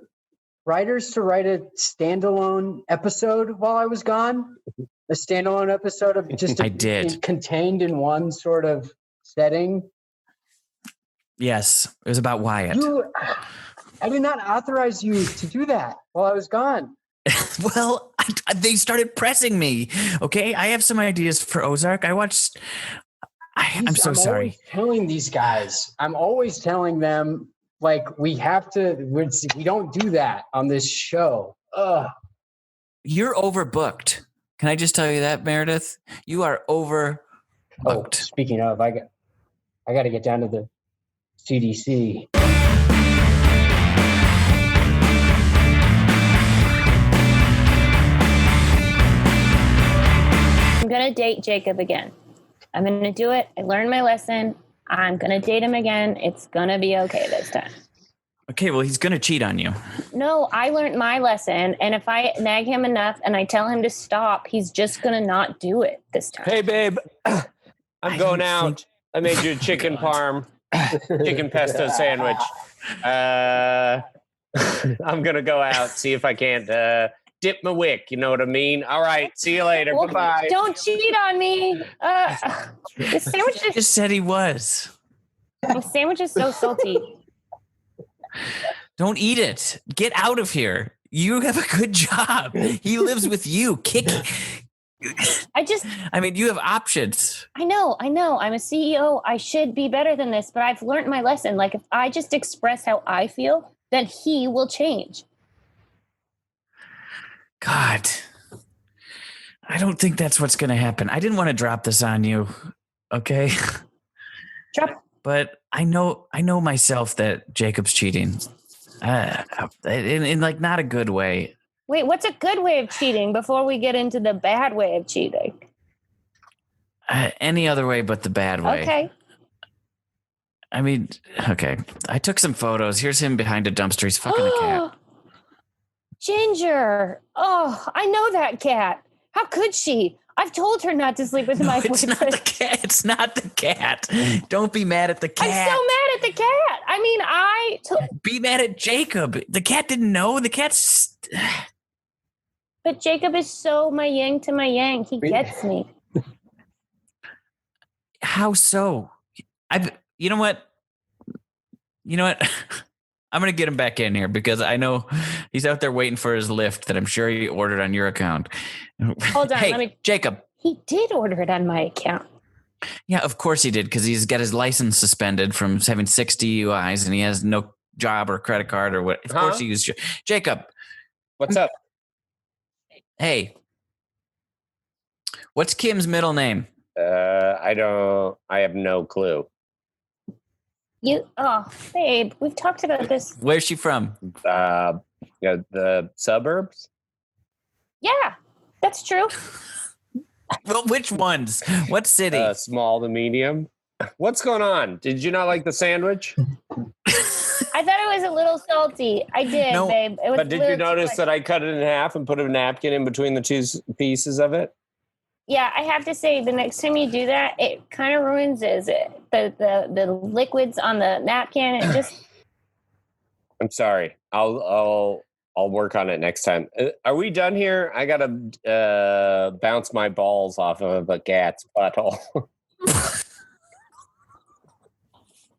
[SPEAKER 4] writers to write a standalone episode while I was gone? A standalone episode of just
[SPEAKER 2] I did.
[SPEAKER 4] contained in one sort of setting.
[SPEAKER 2] Yes, it was about Wyatt.
[SPEAKER 4] I did not authorize you to do that while I was gone.
[SPEAKER 2] Well, they started pressing me. Okay, I have some ideas for Ozark. I watched. I'm so sorry.
[SPEAKER 4] Always telling these guys. I'm always telling them like we have to. We don't do that on this show. Ugh.
[SPEAKER 2] You're overbooked. Can I just tell you that, Meredith? You are overbooked.
[SPEAKER 4] Oh, speaking of, I got to get down to the CDC.
[SPEAKER 5] I'm going to date Jacob again. I'm going to do it. I learned my lesson. I'm going to date him again. It's going to be okay this time.
[SPEAKER 2] Okay, well, he's going to cheat on you.
[SPEAKER 5] No, I learned my lesson. And if I nag him enough and I tell him to stop, he's just going to not do it this time.
[SPEAKER 3] Hey, babe, I'm going out. I made you a chicken parm, chicken pesto sandwich. I'm going to go out, see if I can't dip my wick. You know what I mean? All right. See you later.
[SPEAKER 5] Well,
[SPEAKER 3] Bye-bye.
[SPEAKER 5] Don't cheat on me. The sandwich
[SPEAKER 2] He just said he was.
[SPEAKER 5] The sandwich is so salty.
[SPEAKER 2] Don't eat it. Get out of here. You have a good job. He lives with you. I mean, you have options.
[SPEAKER 5] I know. I'm a CEO. I should be better than this, but I've learned my lesson. Like if I just express how I feel, then he will change.
[SPEAKER 2] God, I don't think that's what's going to happen. I didn't want to drop this on you. Okay. But I know myself that Jacob's cheating, in like not a good way.
[SPEAKER 5] Wait, what's a good way of cheating before we get into the bad way of cheating?
[SPEAKER 2] Any other way but the bad way.
[SPEAKER 5] Okay.
[SPEAKER 2] I mean, okay. I took some photos. Here's him behind a dumpster. He's fucking a cat.
[SPEAKER 5] Ginger. Oh, I know that cat. How could she? I've told her not to sleep with my
[SPEAKER 2] It's
[SPEAKER 5] boyfriend.
[SPEAKER 2] not the cat. It's not the cat. Don't be mad at the cat.
[SPEAKER 5] I'm so mad at the cat. I mean,
[SPEAKER 2] be mad at Jacob. The cat didn't know. The cat's.
[SPEAKER 5] But Jacob is so my yin to my yang. He gets me.
[SPEAKER 2] How so? You know what? I'm going to get him back in here because I know he's out there waiting for his lift that I'm sure he ordered on your account.
[SPEAKER 5] Hold on.
[SPEAKER 2] Hey, Jacob.
[SPEAKER 5] He did order it on my account.
[SPEAKER 2] Yeah, of course he did because he's got his license suspended from having 6 DUIs and he has no job or credit card or what. Of course he used Jacob.
[SPEAKER 3] What's up?
[SPEAKER 2] Hey. What's Kim's middle name?
[SPEAKER 3] I have no clue.
[SPEAKER 5] Babe, we've talked about this.
[SPEAKER 2] Where's she from?
[SPEAKER 3] The suburbs?
[SPEAKER 5] Yeah, that's true.
[SPEAKER 2] Well, which ones? What city?
[SPEAKER 3] Small to medium. What's going on? Did you not like the sandwich?
[SPEAKER 5] I thought it was a little salty. I did, babe. It was
[SPEAKER 3] but did you notice that I cut it in half and put a napkin in between the two pieces of it?
[SPEAKER 5] Yeah, I have to say, the next time you do that, it kind of ruins the liquids on the napkin. It just.
[SPEAKER 3] I'm sorry. I'll work on it next time. Are we done here? I gotta bounce my balls off of a cat's butthole.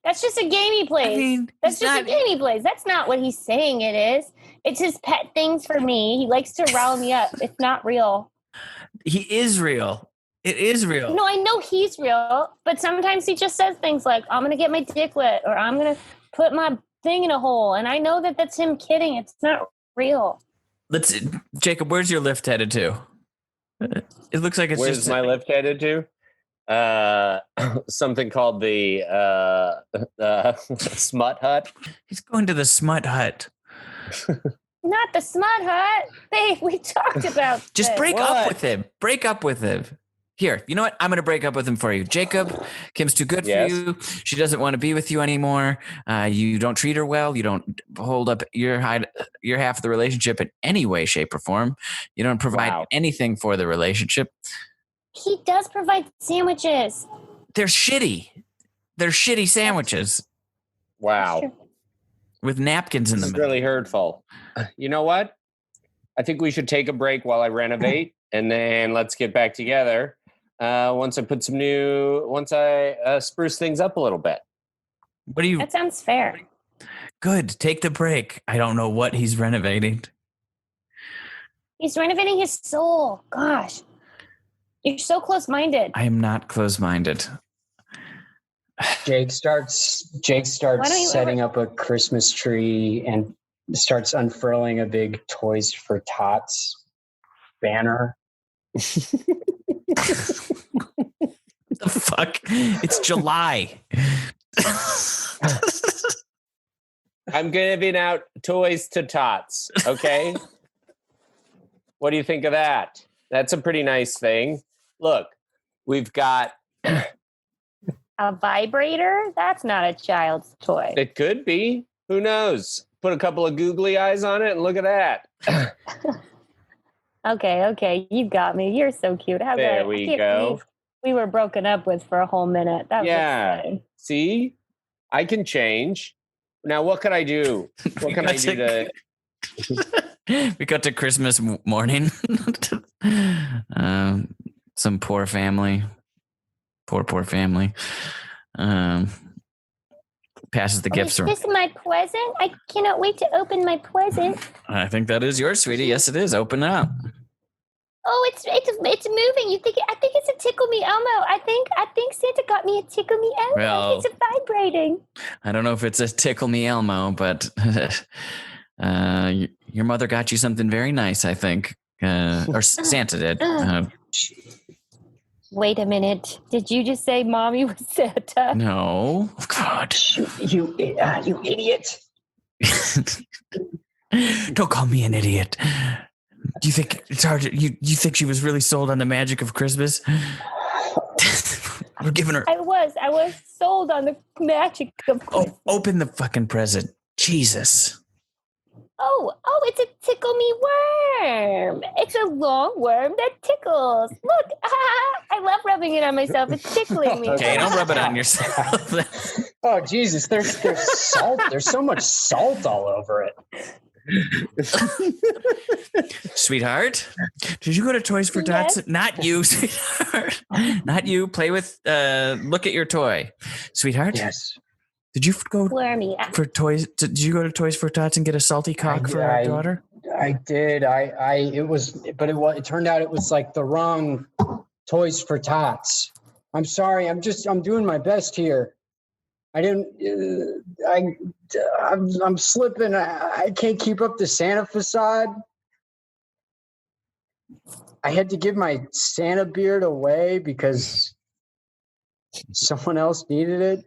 [SPEAKER 5] That's just a gamey place. That's just a gamey place. That's not what he's saying it is. It's his pet things for me. He likes to rile me up. It's not real.
[SPEAKER 2] He is real. It is real.
[SPEAKER 5] No, I know he's real, but sometimes he just says things like, I'm going to get my dick wet or I'm going to put my thing in a hole. And I know that that's him kidding. It's not real.
[SPEAKER 2] Jacob, where's your lift headed to? It looks like it's
[SPEAKER 3] Where's my lift headed to? Something called the Smut Hut.
[SPEAKER 2] He's going to the Smut Hut.
[SPEAKER 5] Not the Smut Hut. Babe, we talked about
[SPEAKER 2] Just
[SPEAKER 5] this.
[SPEAKER 2] break up with him. Break up with him. Here, you know what? I'm going to break up with him for you. Jacob, Kim's too good for you. She doesn't want to be with you anymore. You don't treat her well. You don't hold up your half of the relationship in any way, shape, or form. You don't provide anything for the relationship.
[SPEAKER 5] He does provide sandwiches.
[SPEAKER 2] They're shitty. They're shitty sandwiches.
[SPEAKER 3] Wow.
[SPEAKER 2] with napkins in
[SPEAKER 3] This
[SPEAKER 2] the
[SPEAKER 3] is
[SPEAKER 2] middle.
[SPEAKER 3] really hurtful. You know what? I think we should take a break while I renovate, and then let's get back together once I spruce things up a little bit.
[SPEAKER 2] What do you?
[SPEAKER 5] That sounds fair.
[SPEAKER 2] Good. Take the break. I don't know what he's renovating.
[SPEAKER 5] He's renovating his soul. Gosh. You're so close-minded.
[SPEAKER 2] I am not close-minded.
[SPEAKER 4] Jake starts setting up a Christmas tree and starts unfurling a big Toys for Tots banner.
[SPEAKER 2] The fuck? It's July.
[SPEAKER 3] I'm giving out toys to tots. Okay. What do you think of that? That's a pretty nice thing. Look, we've got.
[SPEAKER 5] A vibrator? That's not a child's toy.
[SPEAKER 3] It could be. Who knows? Put a couple of googly eyes on it and look at that.
[SPEAKER 5] Okay. You got me. You're so cute. How
[SPEAKER 3] There
[SPEAKER 5] good.
[SPEAKER 3] we
[SPEAKER 5] I can't
[SPEAKER 3] go.
[SPEAKER 5] believe we were broken up with for a whole minute. That was
[SPEAKER 3] Yeah.
[SPEAKER 5] exciting.
[SPEAKER 3] See? I can change. Now, what can I do? What can I do to.
[SPEAKER 2] We got to Christmas morning. Some poor family. Poor family. Passes the gifts
[SPEAKER 5] Is
[SPEAKER 2] around.
[SPEAKER 5] this my present? I cannot wait to open my present.
[SPEAKER 2] I think that is yours, sweetie. Yes, it is. Open it up.
[SPEAKER 5] Oh, it's moving. I think it's a Tickle Me Elmo. I think Santa got me a Tickle Me Elmo.
[SPEAKER 2] Well-
[SPEAKER 5] It's vibrating.
[SPEAKER 2] I don't know if it's a Tickle Me Elmo, but your mother got you something very nice, I think. Or Santa did.
[SPEAKER 5] Wait a minute. Did you just say mommy was Santa?
[SPEAKER 2] No. God.
[SPEAKER 4] You idiot.
[SPEAKER 2] Don't call me an idiot. Do you think it's hard? You think she was really sold on the magic of Christmas? We're giving her.
[SPEAKER 5] I was sold on the magic of Christmas.
[SPEAKER 2] Oh, open the fucking present. Jesus.
[SPEAKER 5] Oh, it's a Tickle Me worm. It's a long worm that tickles. Look, I love rubbing it on myself. It's tickling me.
[SPEAKER 2] Okay, don't rub it on yourself.
[SPEAKER 4] Oh Jesus! There's salt. There's so much salt all over it.
[SPEAKER 2] Sweetheart, did you go to Toys for Tots?
[SPEAKER 5] Yes.
[SPEAKER 2] Not you, sweetheart. Not you. Play with. Look at your toy, sweetheart.
[SPEAKER 4] Yes.
[SPEAKER 2] Did you go
[SPEAKER 5] Wormy.
[SPEAKER 2] for toys? Did you go to Toys for Tots and get a salty cock for our daughter?
[SPEAKER 4] I did. It turned out it was like the wrong Toys for Tots. I'm sorry. I'm doing my best here. I didn't. I'm slipping. I can't keep up the Santa facade. I had to give my Santa beard away because someone else needed it.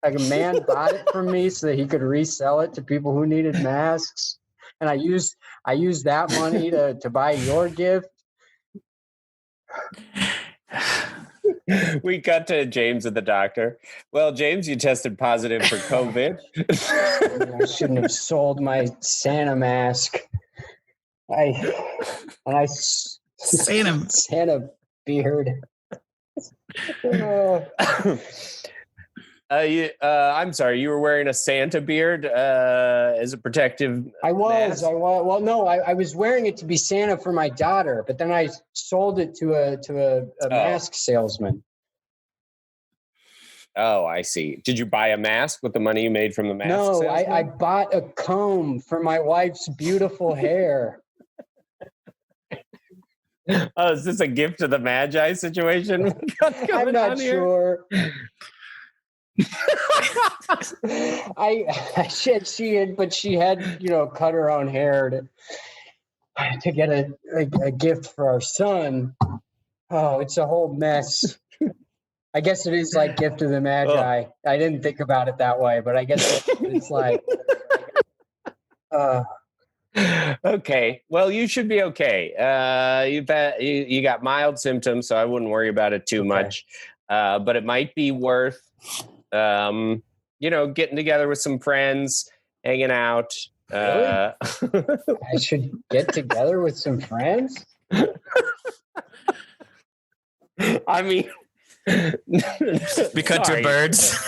[SPEAKER 4] Like a man bought it from me so that he could resell it to people who needed masks. And I used that money to buy your gift.
[SPEAKER 3] We got to James at the doctor. Well, James, you tested positive for COVID.
[SPEAKER 4] I shouldn't have sold my Santa mask. Santa beard.
[SPEAKER 3] I'm sorry, you were wearing a Santa beard as a protective mask?
[SPEAKER 4] Well, no, I was wearing it to be Santa for my daughter, but then I sold it to a mask salesman.
[SPEAKER 3] Oh, I see. Did you buy a mask with the money you made from the mask?
[SPEAKER 4] No,
[SPEAKER 3] salesman?
[SPEAKER 4] I bought a comb for my wife's beautiful hair.
[SPEAKER 3] Oh, is this a gift to the Magi situation?
[SPEAKER 4] I'm not sure. She had cut her own hair to get a gift for our son. Oh, it's a whole mess. I guess it is like gift of the Magi. I didn't think about it that way, but I guess it's like.
[SPEAKER 3] Okay, well, you should be okay. You got mild symptoms, so I wouldn't worry about it too much. But it might be worth. Getting together with some friends, hanging out.
[SPEAKER 4] Really? I should get together with some friends?
[SPEAKER 3] I mean,
[SPEAKER 2] We cut to
[SPEAKER 3] sorry.
[SPEAKER 2] birds.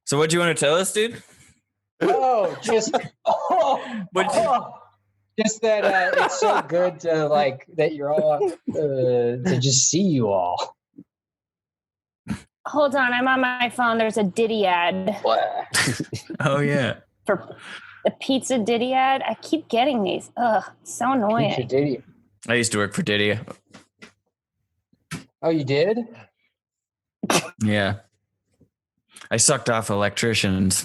[SPEAKER 2] So what do you want to tell us, dude?
[SPEAKER 4] Oh, just just that it's so good to like that you're all to just see you all.
[SPEAKER 5] Hold on, I'm on my phone. There's a Diddy ad
[SPEAKER 2] Oh yeah.
[SPEAKER 5] for the pizza Diddy ad. I keep getting these. Ugh, so annoying.
[SPEAKER 4] Did
[SPEAKER 2] I used to work for Diddy.
[SPEAKER 4] Oh, you did?
[SPEAKER 2] Yeah. I sucked off electricians.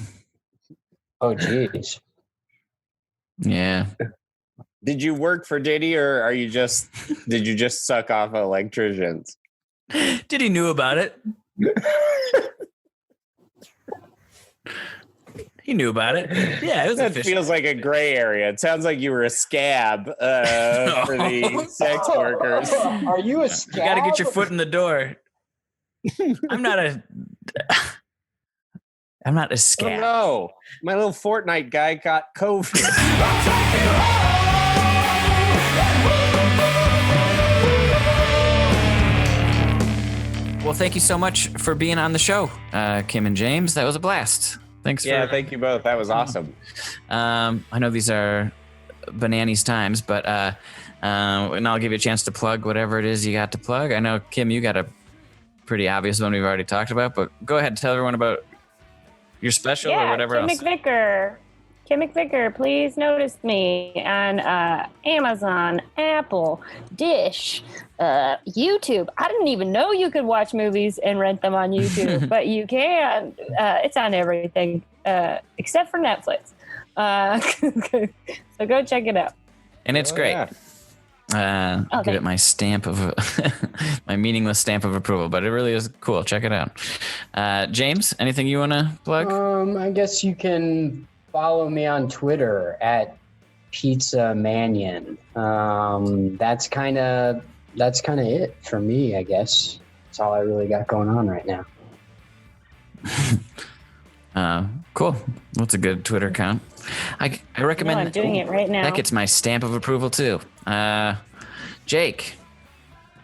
[SPEAKER 4] Oh, geez.
[SPEAKER 2] Yeah.
[SPEAKER 3] Did you work for Diddy, or did you just suck off electricians?
[SPEAKER 2] Diddy knew about it. He knew about it. Yeah, it was
[SPEAKER 3] That
[SPEAKER 2] official.
[SPEAKER 3] feels like a gray area. It sounds like you were a scab for the sex workers.
[SPEAKER 4] Are you a
[SPEAKER 2] You
[SPEAKER 4] scab?
[SPEAKER 2] got to get your foot in the door. I'm not a
[SPEAKER 3] Oh
[SPEAKER 2] scab.
[SPEAKER 3] no, my little Fortnite guy got COVID.
[SPEAKER 2] Well, thank you so much for being on the show, Kim and James. That was a blast. Thanks
[SPEAKER 3] Yeah,
[SPEAKER 2] for.
[SPEAKER 3] thank you both. That was awesome.
[SPEAKER 2] I know these are bananas times, but and I'll give you a chance to plug whatever it is you got to plug. I know, Kim, you got a pretty obvious one we've already talked about, but go ahead and tell everyone about your special or whatever
[SPEAKER 5] Kim
[SPEAKER 2] else.
[SPEAKER 5] McVicar. Kim McVicar, please notice me on Amazon, Apple, Dish, YouTube. I didn't even know you could watch movies and rent them on YouTube, but you can. It's on everything except for Netflix. So go check it out.
[SPEAKER 2] And it's great.
[SPEAKER 3] Yeah.
[SPEAKER 2] I'll give it my stamp of my meaningless stamp of approval, but it really is cool. Check it out. James, anything you want to plug?
[SPEAKER 4] I guess you can follow me on Twitter at Pizza Mannion. That's kind of it for me, I guess. That's all I really got going on right now.
[SPEAKER 2] Cool. What's a good Twitter account? I recommend.
[SPEAKER 5] I'm doing it right now.
[SPEAKER 2] That gets my stamp of approval too. Jake.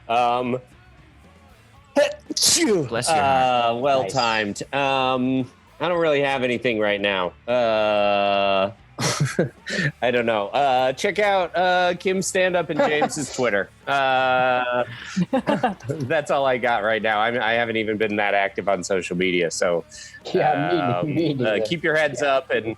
[SPEAKER 2] Bless your heart.
[SPEAKER 3] Well
[SPEAKER 4] Nice.
[SPEAKER 3] timed. I don't really have anything right now. I don't know. Check out Kim's stand-up and James's Twitter. That's all I got right now. I haven't even been that active on social media, so
[SPEAKER 4] Yeah, me neither.
[SPEAKER 3] keep your heads up and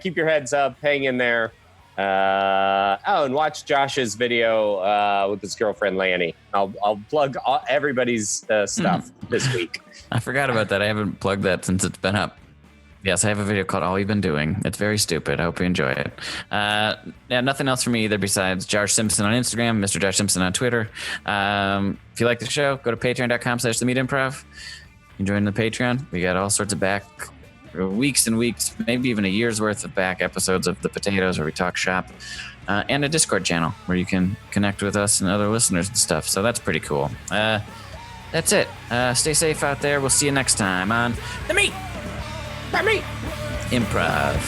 [SPEAKER 3] keep your heads up. Hang in there. And watch Josh's video with his girlfriend Lanny. I'll plug everybody's stuff this week.
[SPEAKER 2] I forgot about that. I haven't plugged that since it's been up. Yes, I have a video called All You've Been Doing. It's very stupid. I hope you enjoy it. Yeah, nothing else for me either besides Josh Simpson on Instagram, Mr. Josh Simpson on Twitter. If you like the show, go to patreon.com/themeatimprov. Join the Patreon. We got all sorts of back weeks and weeks, maybe even a year's worth of back episodes of The Potatoes where we talk shop, and a Discord channel where you can connect with us and other listeners and stuff. So that's pretty cool. That's it. Stay safe out there. We'll see you next time on The Meat Improv.